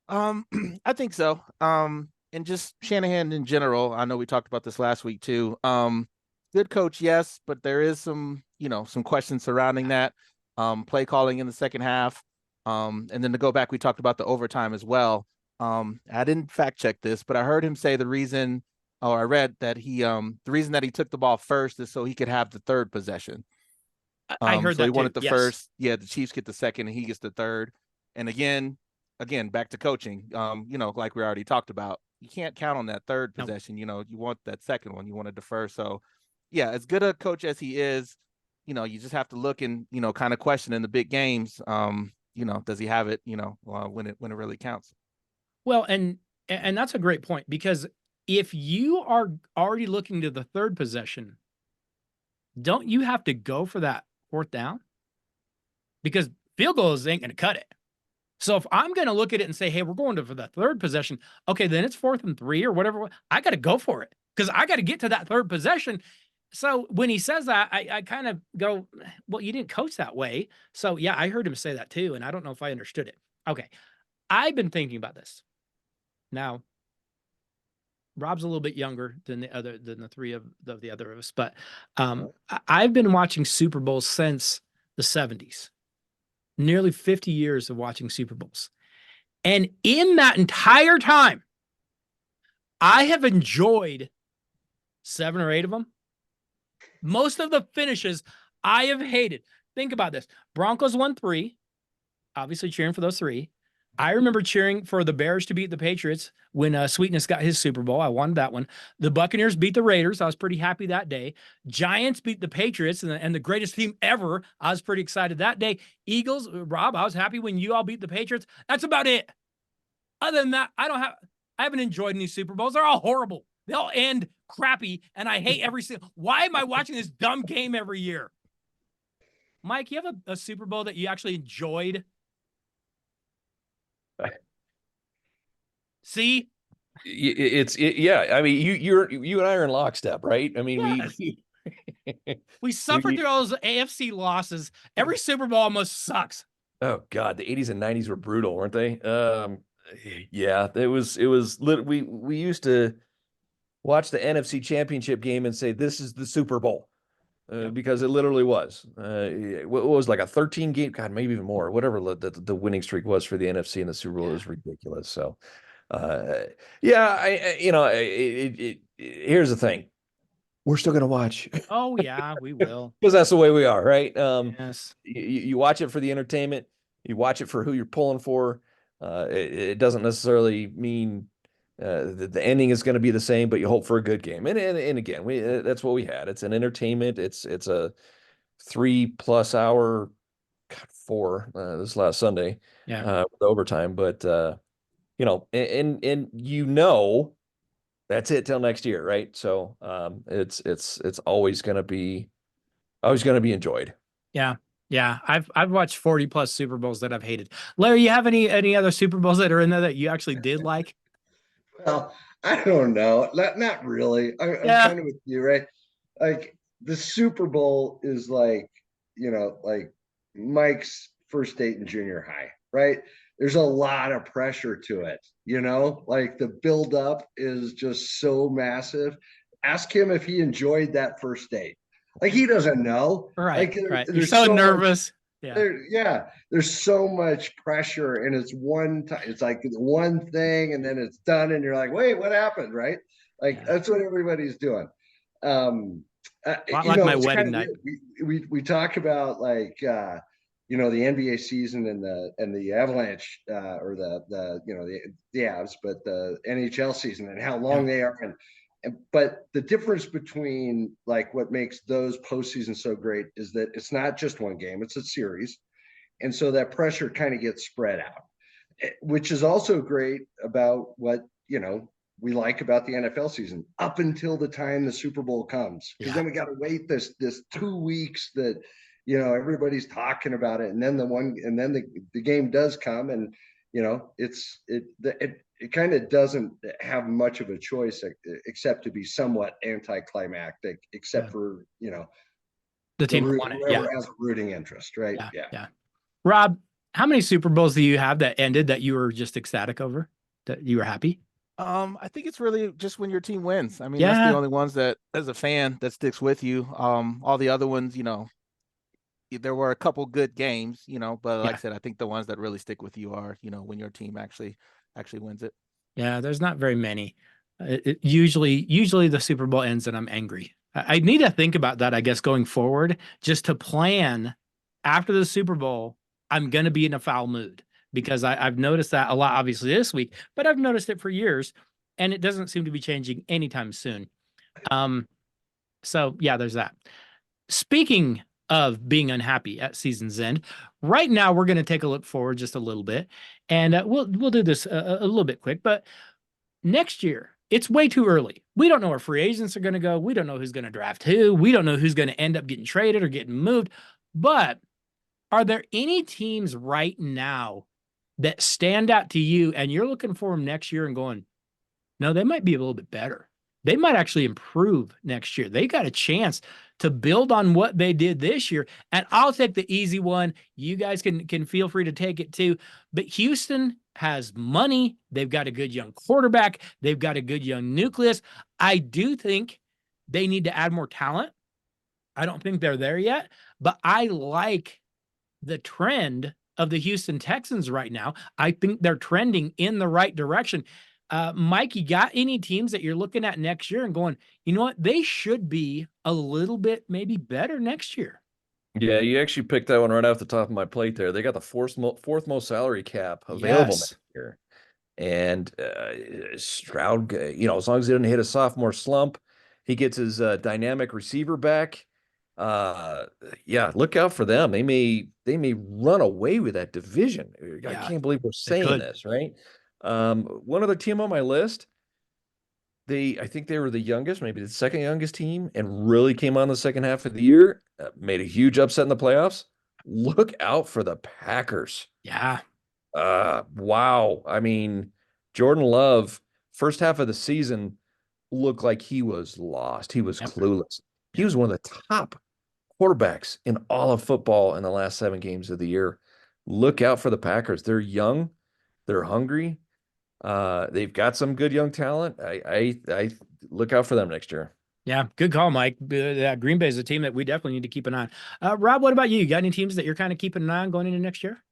I think so. And just Shanahan in general, I know we talked about this last week too. Good coach, yes, but there is some questions surrounding that. Play calling in the second half. And then to go back, we talked about the overtime as well. I didn't fact check this, but I heard him say I read that the reason that he took the ball first is so he could have the third possession. I heard so that he wanted too. the first. Yeah, the Chiefs get the second and he gets the third. And again, back to coaching, like we already talked about, you can't count on that third possession. You want that second one, you want to defer. So yeah, as good a coach as he is, you just have to look and, kind of question in the big games, does he have it, when it really counts? Well, and that's a great point, because if you are already looking to the third possession, don't you have to go for that fourth down? Because field goals ain't going to cut it. So if I'm going to look at it and say, hey, we're going for the third possession, okay, then it's 4th and 3 or whatever. I got to go for it because I got to get to that third possession. So when he says that, I kind of go, well, you didn't coach that way. So yeah, I heard him say that too. And I don't know if I understood it. Okay. I've been thinking about this. Now, Rob's a little bit younger than the three of the other of us, but I've been watching Super Bowls since the 70s. Nearly 50 years of watching Super Bowls. And in that entire time, I have enjoyed 7 or 8 of them. Most of the finishes I have hated. Think about this. Broncos won 3, obviously cheering for those 3. I remember cheering for the Bears to beat the Patriots when Sweetness got his Super Bowl. I wanted that one. The Buccaneers beat the Raiders. I was pretty happy that day. Giants beat the Patriots and the greatest team ever. I was pretty excited that day. Eagles, Rob, I was happy when you all beat the Patriots. That's about it. Other than that, I haven't enjoyed any Super Bowls. They're all horrible. They all end crappy, and I hate every single. Why am I watching this dumb game every year? Mike, you have a Super Bowl that you actually enjoyed? See, yeah. I mean, you and I are in lockstep, right? I mean, yes. We suffered through all those AFC losses. Every Super Bowl almost sucks. Oh God, the 80s and 90s were brutal, weren't they? Yeah, we used to watch the NFC Championship game and say this is the Super Bowl. Because it literally was. What was like a 13 game, God, maybe even more, whatever the winning streak was for the NFC and the Super Bowl is ridiculous. So, yeah, here's the thing. We're still going to watch. Oh yeah, we will. Because that's the way we are, right? Yes. You watch it for the entertainment. You watch it for who you're pulling for. It doesn't necessarily mean the ending is going to be the same, but you hope for a good game. And again, that's what we had. It's an entertainment. It's a 3+ hour, God, 4 this last Sunday, with overtime. But and that's it till next year, right? So it's always going to be enjoyed. Yeah. Yeah. I've watched 40+ Super Bowls that I've hated. Larry, you have any other Super Bowls that are in there that you actually did like? Well, I don't know. Not really. I'm kind of with you, right? Like the Super Bowl is like Mike's first date in junior high, right? There's a lot of pressure to it, like the build up is just so massive. Ask him if he enjoyed that first date. Like he doesn't know. Right. Like, Right. You're so nervous. There's so much pressure, and it's one time. It's like one thing, and then it's done, and you're like, wait, what happened? Right? Like that's what everybody's doing. Like my wedding night. We talk about like the NBA season and the Avalanche or the Avs, but the NHL season and how long they are, but the difference between like what makes those postseasons so great is that it's not just one game; it's a series, and so that pressure kind of gets spread out, which is also great about what we like about the NFL season up until the time the Super Bowl comes, because then we got to wait this 2 weeks that everybody's talking about it, and then the game does come, and it kind of doesn't have much of a choice except to be somewhat anticlimactic, except for the team won it. Whoever has a rooting interest, right? Yeah. Rob, how many Super Bowls do you have that ended that you were just ecstatic over, that you were happy? I think it's really just when your team wins. I mean, that's the only ones that, as a fan, that sticks with you. All the other ones, there were a couple good games, but like I said, I think the ones that really stick with you are, when your team actually wins it. Yeah, there's not very many. Usually the Super Bowl ends and I'm angry. I need to think about that, I guess, going forward, just to plan after the Super Bowl. I'm going to be in a foul mood, because I've noticed that a lot, obviously this week, but I've noticed it for years, and it doesn't seem to be changing anytime soon. So yeah, there's that. Speaking of being unhappy at season's end, right now we're going to take a look forward just a little bit, and we'll do this a little bit quick. But next year, it's way too early. We don't know where free agents are going to go. We don't know who's going to draft who. We don't know who's going to end up getting traded or getting moved. But are there any teams right now that stand out to you and you're looking for them next year and going, no, they might be a little bit better? They might actually improve next year. They got a chance to build on what they did this year. And I'll take the easy one. You guys can feel free to take it too. But Houston has money. They've got a good young quarterback. They've got a good young nucleus. I do think they need to add more talent. I don't think they're there yet, but I like the trend of the Houston Texans right now. I think they're trending in the right direction. Mike, you got any teams that you're looking at next year and going, you know what, they should be a little bit maybe better next year? Yeah, you actually picked that one right off the top of my plate there. They got the fourth most salary cap available next year. And Stroud, as long as he doesn't hit a sophomore slump, he gets his dynamic receiver back. Look out for them. They may run away with that division. I can't believe we're saying this, right? One other team on my list, I think they were the youngest, maybe the second youngest team, and really came on the second half of the year, made a huge upset in the playoffs. Look out for the Packers. Yeah. Wow. I mean, Jordan Love, first half of the season, looked like he was lost. He was clueless. He was one of the top quarterbacks in all of football in the last 7 games of the year. Look out for the Packers. They're young. They're hungry. They've got some good young talent. I look out for them next year. Yeah, good call, Mike. Green Bay is a team that we definitely need to keep an eye on. Rob, what about you? You got any teams that you're kind of keeping an eye on going into next year?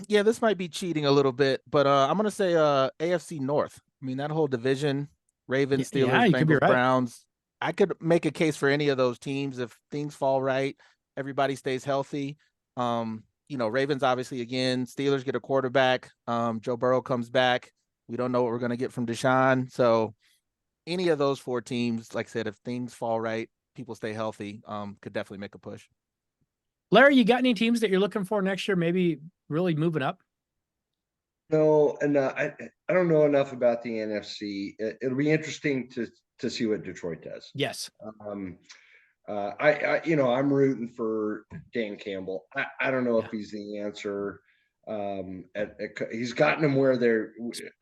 Yeah, this might be cheating a little bit, but I'm gonna say AFC North. I mean, that whole division, Ravens, Steelers, Yeah, you could be Bengals, right. Browns. I could make a case for any of those teams if things fall right, everybody stays healthy. Ravens obviously again, Steelers get a quarterback. Joe Burrow comes back. We don't know what we're gonna get from Deshaun. So any of those 4 teams, like I said, if things fall right, people stay healthy, could definitely make a push. Larry, you got any teams that you're looking for next year, maybe really moving up? No, and I don't know enough about the NFC. It'll be interesting to see what Detroit does. Yes. I'm rooting for Dan Campbell. I don't know if he's the answer. He's gotten them where they're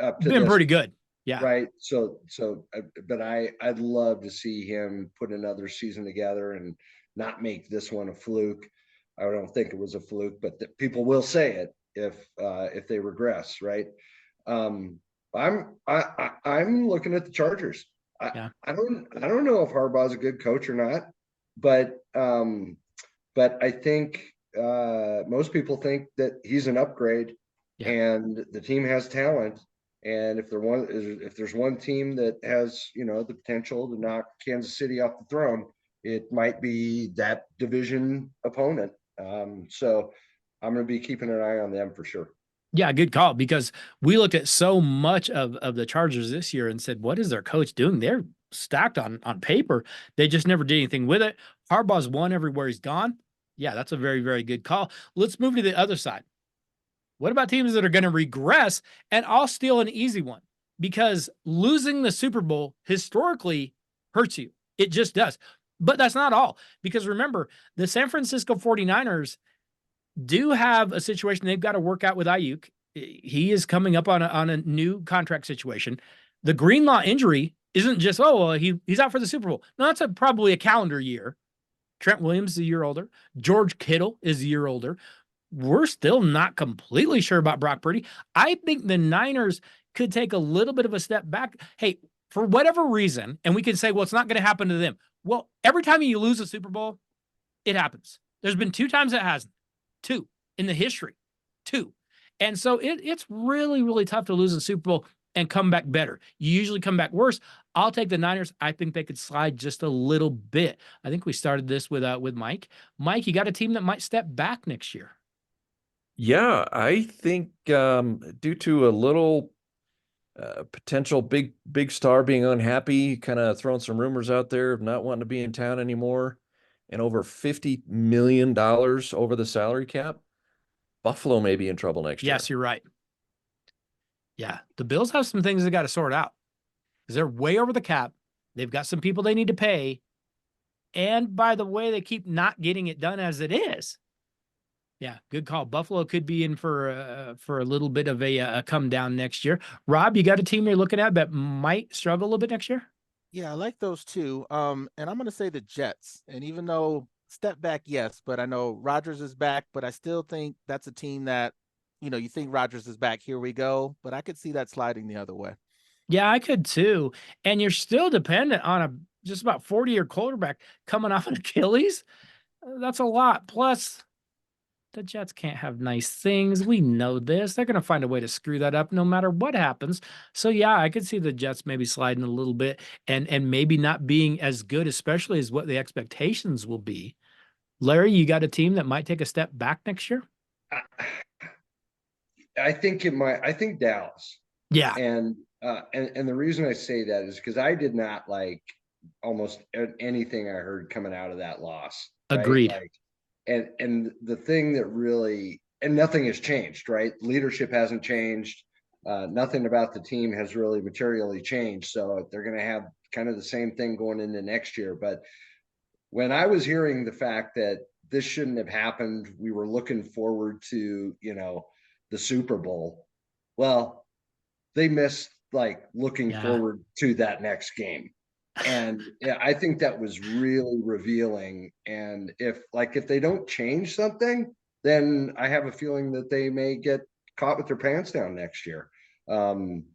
up to been pretty good. Yeah. Right. But I'd love to see him put another season together and not make this one a fluke. I don't think it was a fluke, but people will say it if they regress. Right. I'm looking at the Chargers. I don't know if Harbaugh's a good coach or not, but I think most people think that he's an upgrade, and the team has talent. And if there's one team that has, the potential to knock Kansas City off the throne, it might be that division opponent. So I'm going to be keeping an eye on them for sure. Yeah, good call, because we looked at so much of the Chargers this year and said, what is their coach doing? They're stacked on paper. They just never did anything with it. Harbaugh's won everywhere he's gone. Yeah, that's a very, very good call. Let's move to the other side. What about teams that are going to regress? And I'll steal an easy one, because losing the Super Bowl historically hurts you. It just does. But that's not all, because remember, the San Francisco 49ers do have a situation they've got to work out with Ayuk. He is coming up on a new contract situation. The Greenlaw injury isn't just, he's out for the Super Bowl. No, that's probably a calendar year. Trent Williams is a year older. George Kittle is a year older. We're still not completely sure about Brock Purdy. I think the Niners could take a little bit of a step back. Hey, for whatever reason, and we can say, well, it's not going to happen to them. Well, every time you lose a Super Bowl, it happens. There's been 2 times it hasn't. 2 in the history. 2. And so it's really, really tough to lose a Super Bowl and come back better. You usually come back worse. I'll take the Niners. I think they could slide just a little bit. I think we started this with Mike. Mike, you got a team that might step back next year. Yeah, I think due to a little potential big star being unhappy, kind of throwing some rumors out there of not wanting to be in town anymore, and over $50 million over the salary cap, Buffalo may be in trouble next year. Yes, you're right. Yeah, the Bills have some things they got to sort out, because they're way over the cap. They've got some people they need to pay. And by the way, they keep not getting it done as it is. Yeah, good call. Buffalo could be in for a little bit of a come down next year. Rob, you got a team you're looking at that might struggle a little bit next year? Yeah, I like those 2. And I'm going to say the Jets. And even though step back, yes, but I know Rodgers is back, but I still think that's a team that, you think Rodgers is back, here we go. But I could see that sliding the other way. Yeah, I could too. And you're still dependent on a just about 40-year quarterback coming off an Achilles. That's a lot. Plus, the Jets can't have nice things. We know this. They're going to find a way to screw that up no matter what happens. So, yeah, I could see the Jets maybe sliding a little bit and maybe not being as good, especially as what the expectations will be. Larry, you got a team that might take a step back next year? I think it might. I think Dallas. Yeah. And the reason I say that is because I did not like almost anything I heard coming out of that loss. Right? Agreed. And the thing that really, and nothing has changed, right? Leadership hasn't changed. Nothing about the team has really materially changed. So they're going to have kind of the same thing going into next year. But when I was hearing the fact that this shouldn't have happened, we were looking forward to, the Super Bowl. Well, they missed like looking Yeah. forward to that next game. And yeah, I think that was really revealing. And if they don't change something, then I have a feeling that they may get caught with their pants down next year.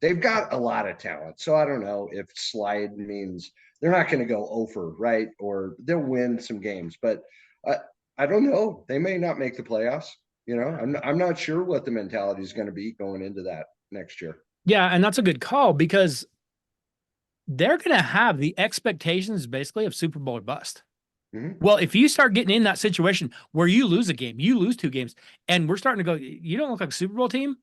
They've got a lot of talent. So I don't know if slide means they're not going to go over, right? Or they'll win some games, but I don't know. They may not make the playoffs. You know, I'm not sure what the mentality is going to be going into that next year. Yeah, and that's a good call because they're going to have the expectations basically of Super Bowl or bust. Mm-hmm. Well, if you start getting in that situation where you lose a game, you lose 2 games, and we're starting to go, you don't look like a Super Bowl team,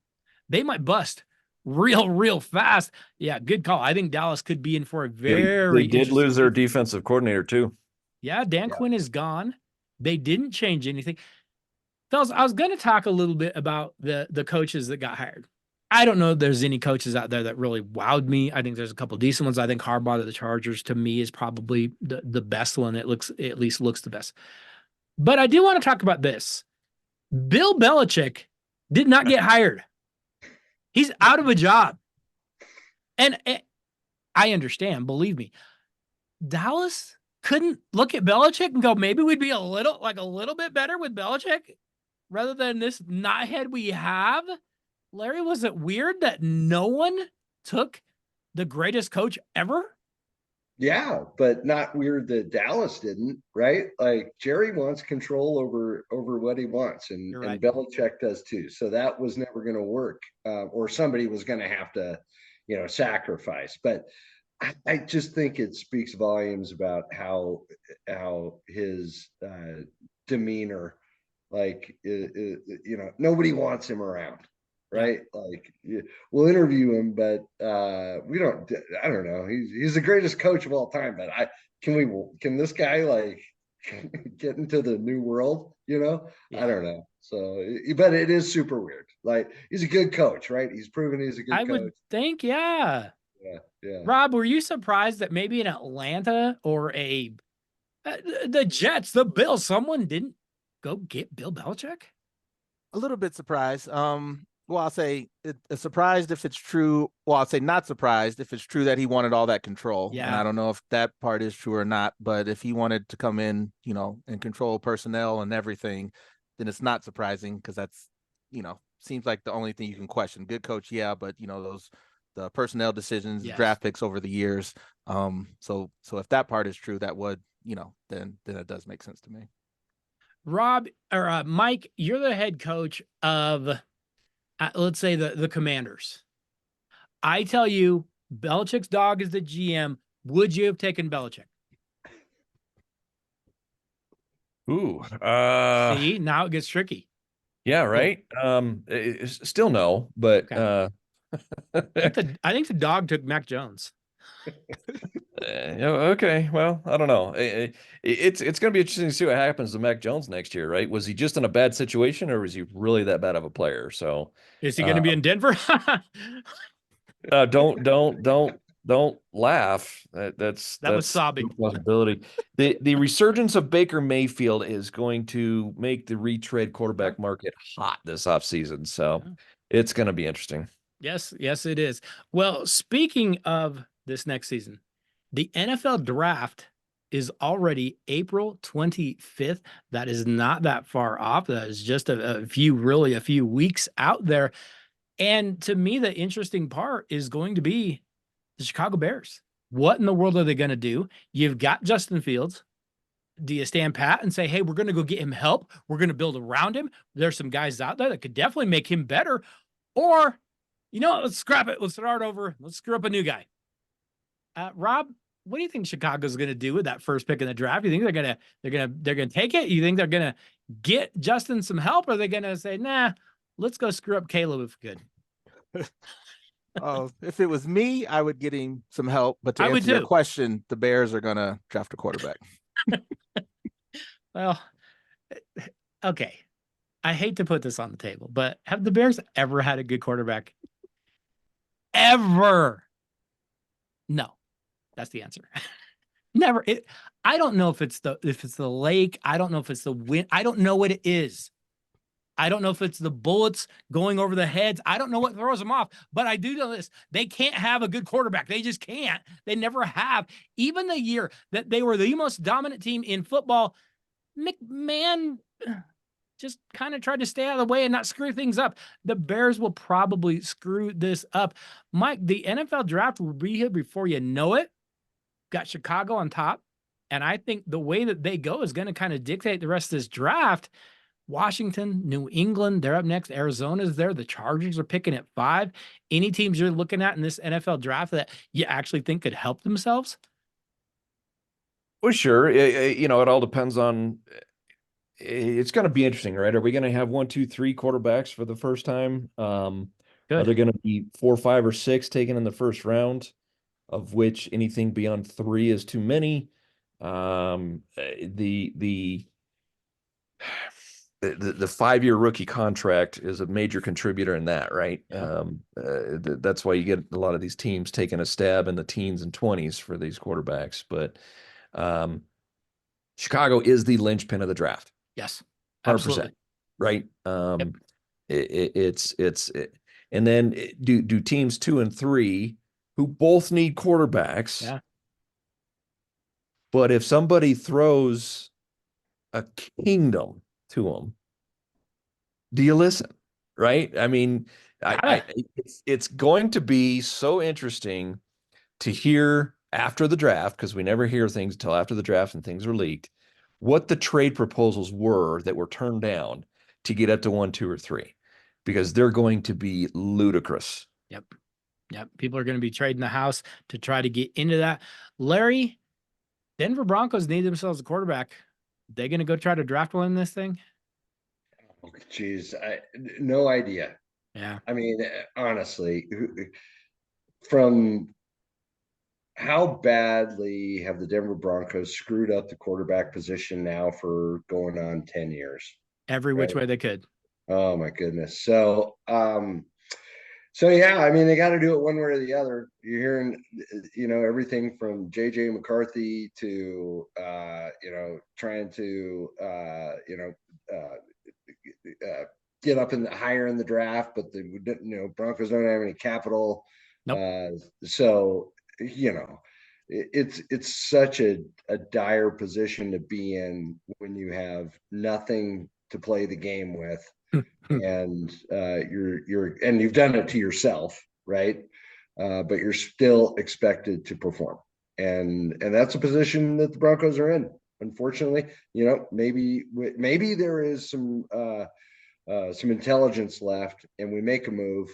they might bust real fast. Yeah, good call. I think Dallas could be in for a very They did lose their defensive coordinator too. Yeah, Dan Quinn is gone. They didn't change anything. Fellas, I was going to talk a little bit about the coaches that got hired. I don't know if there's any coaches out there that really wowed me. I think there's a couple decent ones. I think Harbaugh to the Chargers to me is probably the best one. It at least looks the best. But I do want to talk about this. Bill Belichick did not get hired. He's out of a job. And I understand, believe me. Dallas couldn't look at Belichick and go, maybe we'd be a little bit better with Belichick rather than this knothead we have. Larry, was it weird that no one took the greatest coach ever? Yeah, but not weird that Dallas didn't, right? Like Jerry wants control over what he wants, and Belichick does too. So that was never going to work, or somebody was going to have to, sacrifice. But I just think it speaks volumes about how his demeanor, nobody wants him around. Right. Like we'll interview him, but we don't, I don't know. He's the greatest coach of all time, but can this guy get into the new world? I don't know. So, but it is super weird. Like he's a good coach, right? He's proven he's a good coach. I would think. Yeah. Yeah. Rob, were you surprised that maybe in Atlanta or the Jets, the Bills, someone didn't go get Bill Belichick? A little bit surprised. Well, I'll say surprised if it's true. Well, I'll say not surprised if it's true that he wanted all that control. Yeah. And I don't know if that part is true or not, but if he wanted to come in, and control personnel and everything, then it's not surprising because that's, seems like the only thing you can question. Good coach, yeah, but the personnel decisions, yes. draft picks over the years. So if that part is true, that would, then it does make sense to me. Rob or Mike, you're the head coach of let's say the Commanders. I tell you, Belichick's dog is the GM. Would you have taken Belichick? Ooh. See, now it gets tricky. Yeah, right. Still no, but okay. I think the dog took Mac Jones. Okay, well, I don't know. It's going to be interesting to see what happens to Mac Jones next year, right? Was he just in a bad situation, or was he really that bad of a player? So, is he going to be in Denver? Don't laugh. That was sobbing. Possibility. The resurgence of Baker Mayfield is going to make the retread quarterback market hot this offseason. So, it's going to be interesting. Yes, it is. Well, speaking of this next season, the NFL draft is already April 25th. That is not that far off. That is just a few weeks out there. And to me, the interesting part is going to be the Chicago Bears. What in the world are they going to do? You've got Justin Fields. Do you stand pat and say, hey, we're going to go get him help? We're going to build around him. There's some guys out there that could definitely make him better. Or, let's scrap it. Let's start over. Let's screw up a new guy. Rob, what do you think Chicago's going to do with that first pick in the draft? You think they're going to take it? You think they're going to get Justin some help? Or are they going to say, nah, let's go screw up Caleb if we could? If it was me, I would get him some help. But to answer your question, the Bears are going to draft a quarterback. Well, okay. I hate to put this on the table, but have the Bears ever had a good quarterback? Ever? No. That's the answer. Never. I don't know if it's the lake. I don't know if it's the wind. I don't know what it is. I don't know if it's the bullets going over the heads. I don't know what throws them off, but I do know this. They can't have a good quarterback. They just can't. They never have. Even the year that they were the most dominant team in football, McMahon just kind of tried to stay out of the way and not screw things up. The Bears will probably screw this up. Mike, the NFL draft will be here before you know it. Got Chicago on top. And I think the way that they go is going to kind of dictate the rest of this draft. Washington, New England, they're up next. Arizona's there. The Chargers are picking at 5. Any teams you're looking at in this NFL draft that you actually think could help themselves? Well, sure. It all depends on. It's going to be interesting, right? Are we going to have 1, 2, 3 quarterbacks for the first time? Are there going to be 4, 5, or 6 taken in the first round, of which anything beyond 3 is too many? The 5-year rookie contract is a major contributor in that, right? Yeah. That's why you get a lot of these teams taking a stab in the teens and 20s for these quarterbacks. But Chicago is the linchpin of the draft. Yes, 100%, absolutely. right? Yep. And then do teams 2 and 3 who both need quarterbacks? Yeah. But if somebody throws a kingdom to them, do you listen? Right? I mean, it's going to be so interesting to hear after the draft, because we never hear things until after the draft and things are leaked, what the trade proposals were that were turned down to get up to 1, 2, or 3, because they're going to be ludicrous. Yep. People are going to be trading the house to try to get into that. Larry, Denver Broncos need themselves a quarterback. They going to go try to draft one in this thing? Oh, geez, no idea. Yeah. I mean, honestly, from how badly have the Denver Broncos screwed up the quarterback position now for going on 10 years? Every which way they could. Oh my goodness. So yeah, I mean, they got to do it one way or the other. You're hearing, everything from JJ McCarthy to, trying to, get up higher in the draft, but the Broncos don't have any capital. Nope. So, it's such a dire position to be in when you have nothing to play the game with. And you've done it to yourself, right? But you're still expected to perform, and that's a position that the Broncos are in. Unfortunately, maybe there is some intelligence left, and we make a move.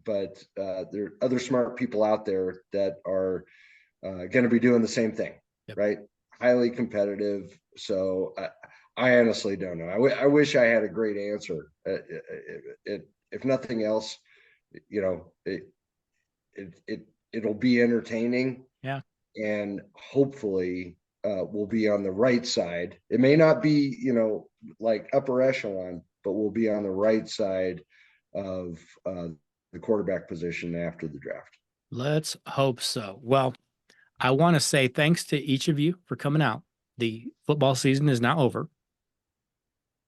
But there are other smart people out there that are going to be doing the same thing, yep. Right? Highly competitive. So I honestly don't know. I wish I had a great answer. If nothing else, it'll be entertaining. Yeah. And hopefully we'll be on the right side. It may not be, like upper echelon, but we'll be on the right side of the quarterback position after the draft. Let's hope so. Well, I want to say thanks to each of you for coming out. The football season is now over.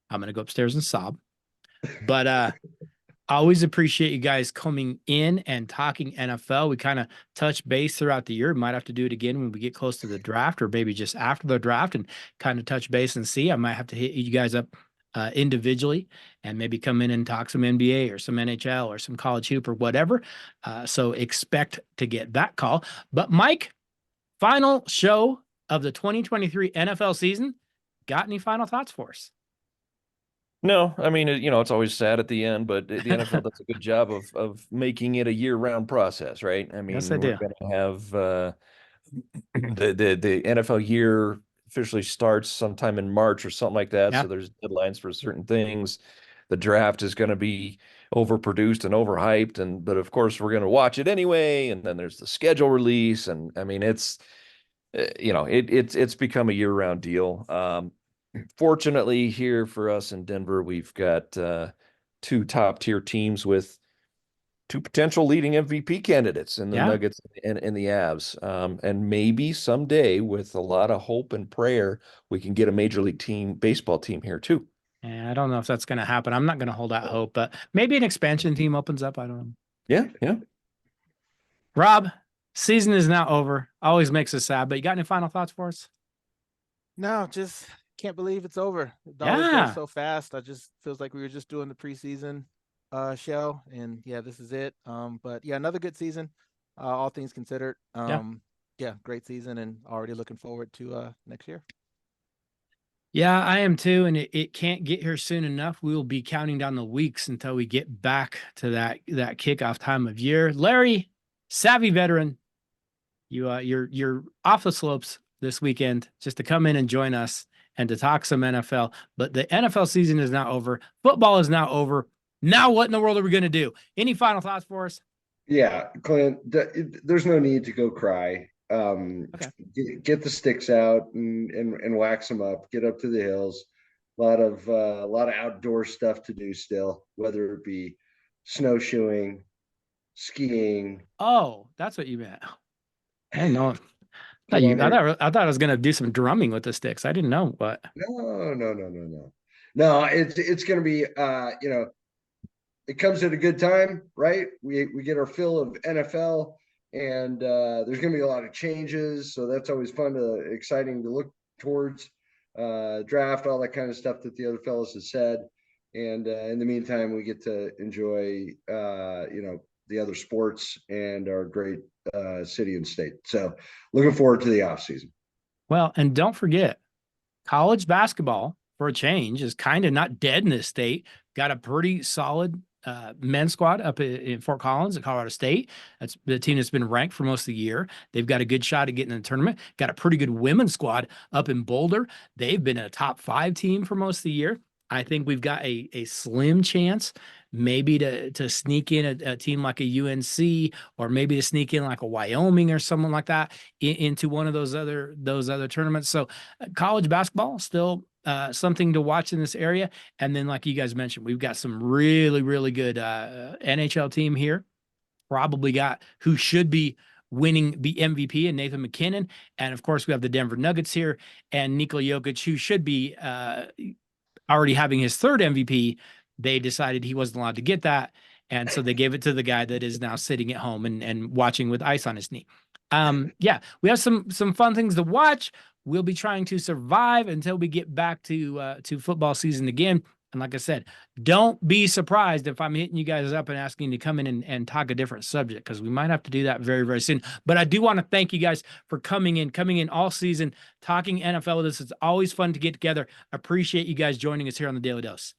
I'm going to go upstairs and sob. But I always appreciate you guys coming in and talking NFL. We kind of touch base throughout the year. We might have to do it again when we get close to the draft, or maybe just after the draft, and kind of touch base and see. I might have to hit you guys up individually and maybe come in and talk some NBA or some NHL or some college hoop or whatever. So expect to get that call. But Mike, final show of the 2023 NFL season. Got any final thoughts for us? No, I mean, it's always sad at the end, but the NFL does a good job of making it a year-round process, right? I mean, yes, I do. We're going to have the NFL year officially starts sometime in March or something like that. Yeah. So there's deadlines for certain things. The draft is going to be overproduced and overhyped, but of course we're going to watch it anyway. And then there's the schedule release, and I mean, it's become a year-round deal. Fortunately, here for us in Denver, we've got 2 top-tier teams with 2 potential leading MVP candidates in the Nuggets and the Avs. And maybe someday, with a lot of hope and prayer, we can get a Major League baseball team here too. And I don't know if that's going to happen. I'm not going to hold out hope, but maybe an expansion team opens up. I don't know. Yeah, yeah. Rob, season is now over. Always makes us sad, but you got any final thoughts for us? No, just can't believe it's over. It always Yeah. goes so fast. I just feels like we were just doing the preseason show, and yeah, this is it. But yeah, another good season, all things considered. Yeah, great season, and already looking forward to next year. Yeah, I am too, and it can't get here soon enough. We will be counting down the weeks until we get back to that kickoff time of year. Larry, savvy veteran, you're off the slopes this weekend just to come in and join us and to talk some NFL. But the NFL season is now over. Football is now over. Now what in the world are we going to do? Any final thoughts for us? Yeah, Clint, there's no need to go cry. Okay. Get the sticks out and wax them up. Get up to the hills. A lot of outdoor stuff to do still, whether it be snowshoeing, skiing. Oh, that's what you meant. I didn't know. I thought I was going to do some drumming with the sticks. I didn't know what. No, it's going to be, it comes at a good time, right? We get our fill of NFL, and there's going to be a lot of changes, so that's always exciting to look towards. Draft, all that kind of stuff that the other fellas have said, and in the meantime, we get to enjoy, the other sports and our great city and state. So, looking forward to the off season. Well, and don't forget, college basketball for a change is kind of not dead in this state. Got a pretty solid men's squad up in Fort Collins at Colorado State. That's the team that's been ranked for most of the year. They've got a good shot at getting in the tournament. Got a pretty good women's squad up in Boulder. They've been a top 5 team for most of the year. I think we've got a slim chance maybe to sneak in a team like a UNC, or maybe to sneak in like a Wyoming or someone like that into one of those other tournaments. So college basketball still something to watch in this area. And then, like you guys mentioned, we've got some really, really good NHL team here. Probably got who should be winning the MVP and Nathan McKinnon. And of course, we have the Denver Nuggets here and Nikola Jokic, who should be already having his 3rd MVP. They decided he wasn't allowed to get that. And so they gave it to the guy that is now sitting at home and watching with ice on his knee. Yeah, we have some fun things to watch. We'll be trying to survive until we get back to football season again. And like I said, don't be surprised if I'm hitting you guys up and asking you to come in and talk a different subject, because we might have to do that very, very soon. But I do want to thank you guys for coming in all season, talking NFL with us. It's always fun to get together. Appreciate you guys joining us here on the Daily Dose.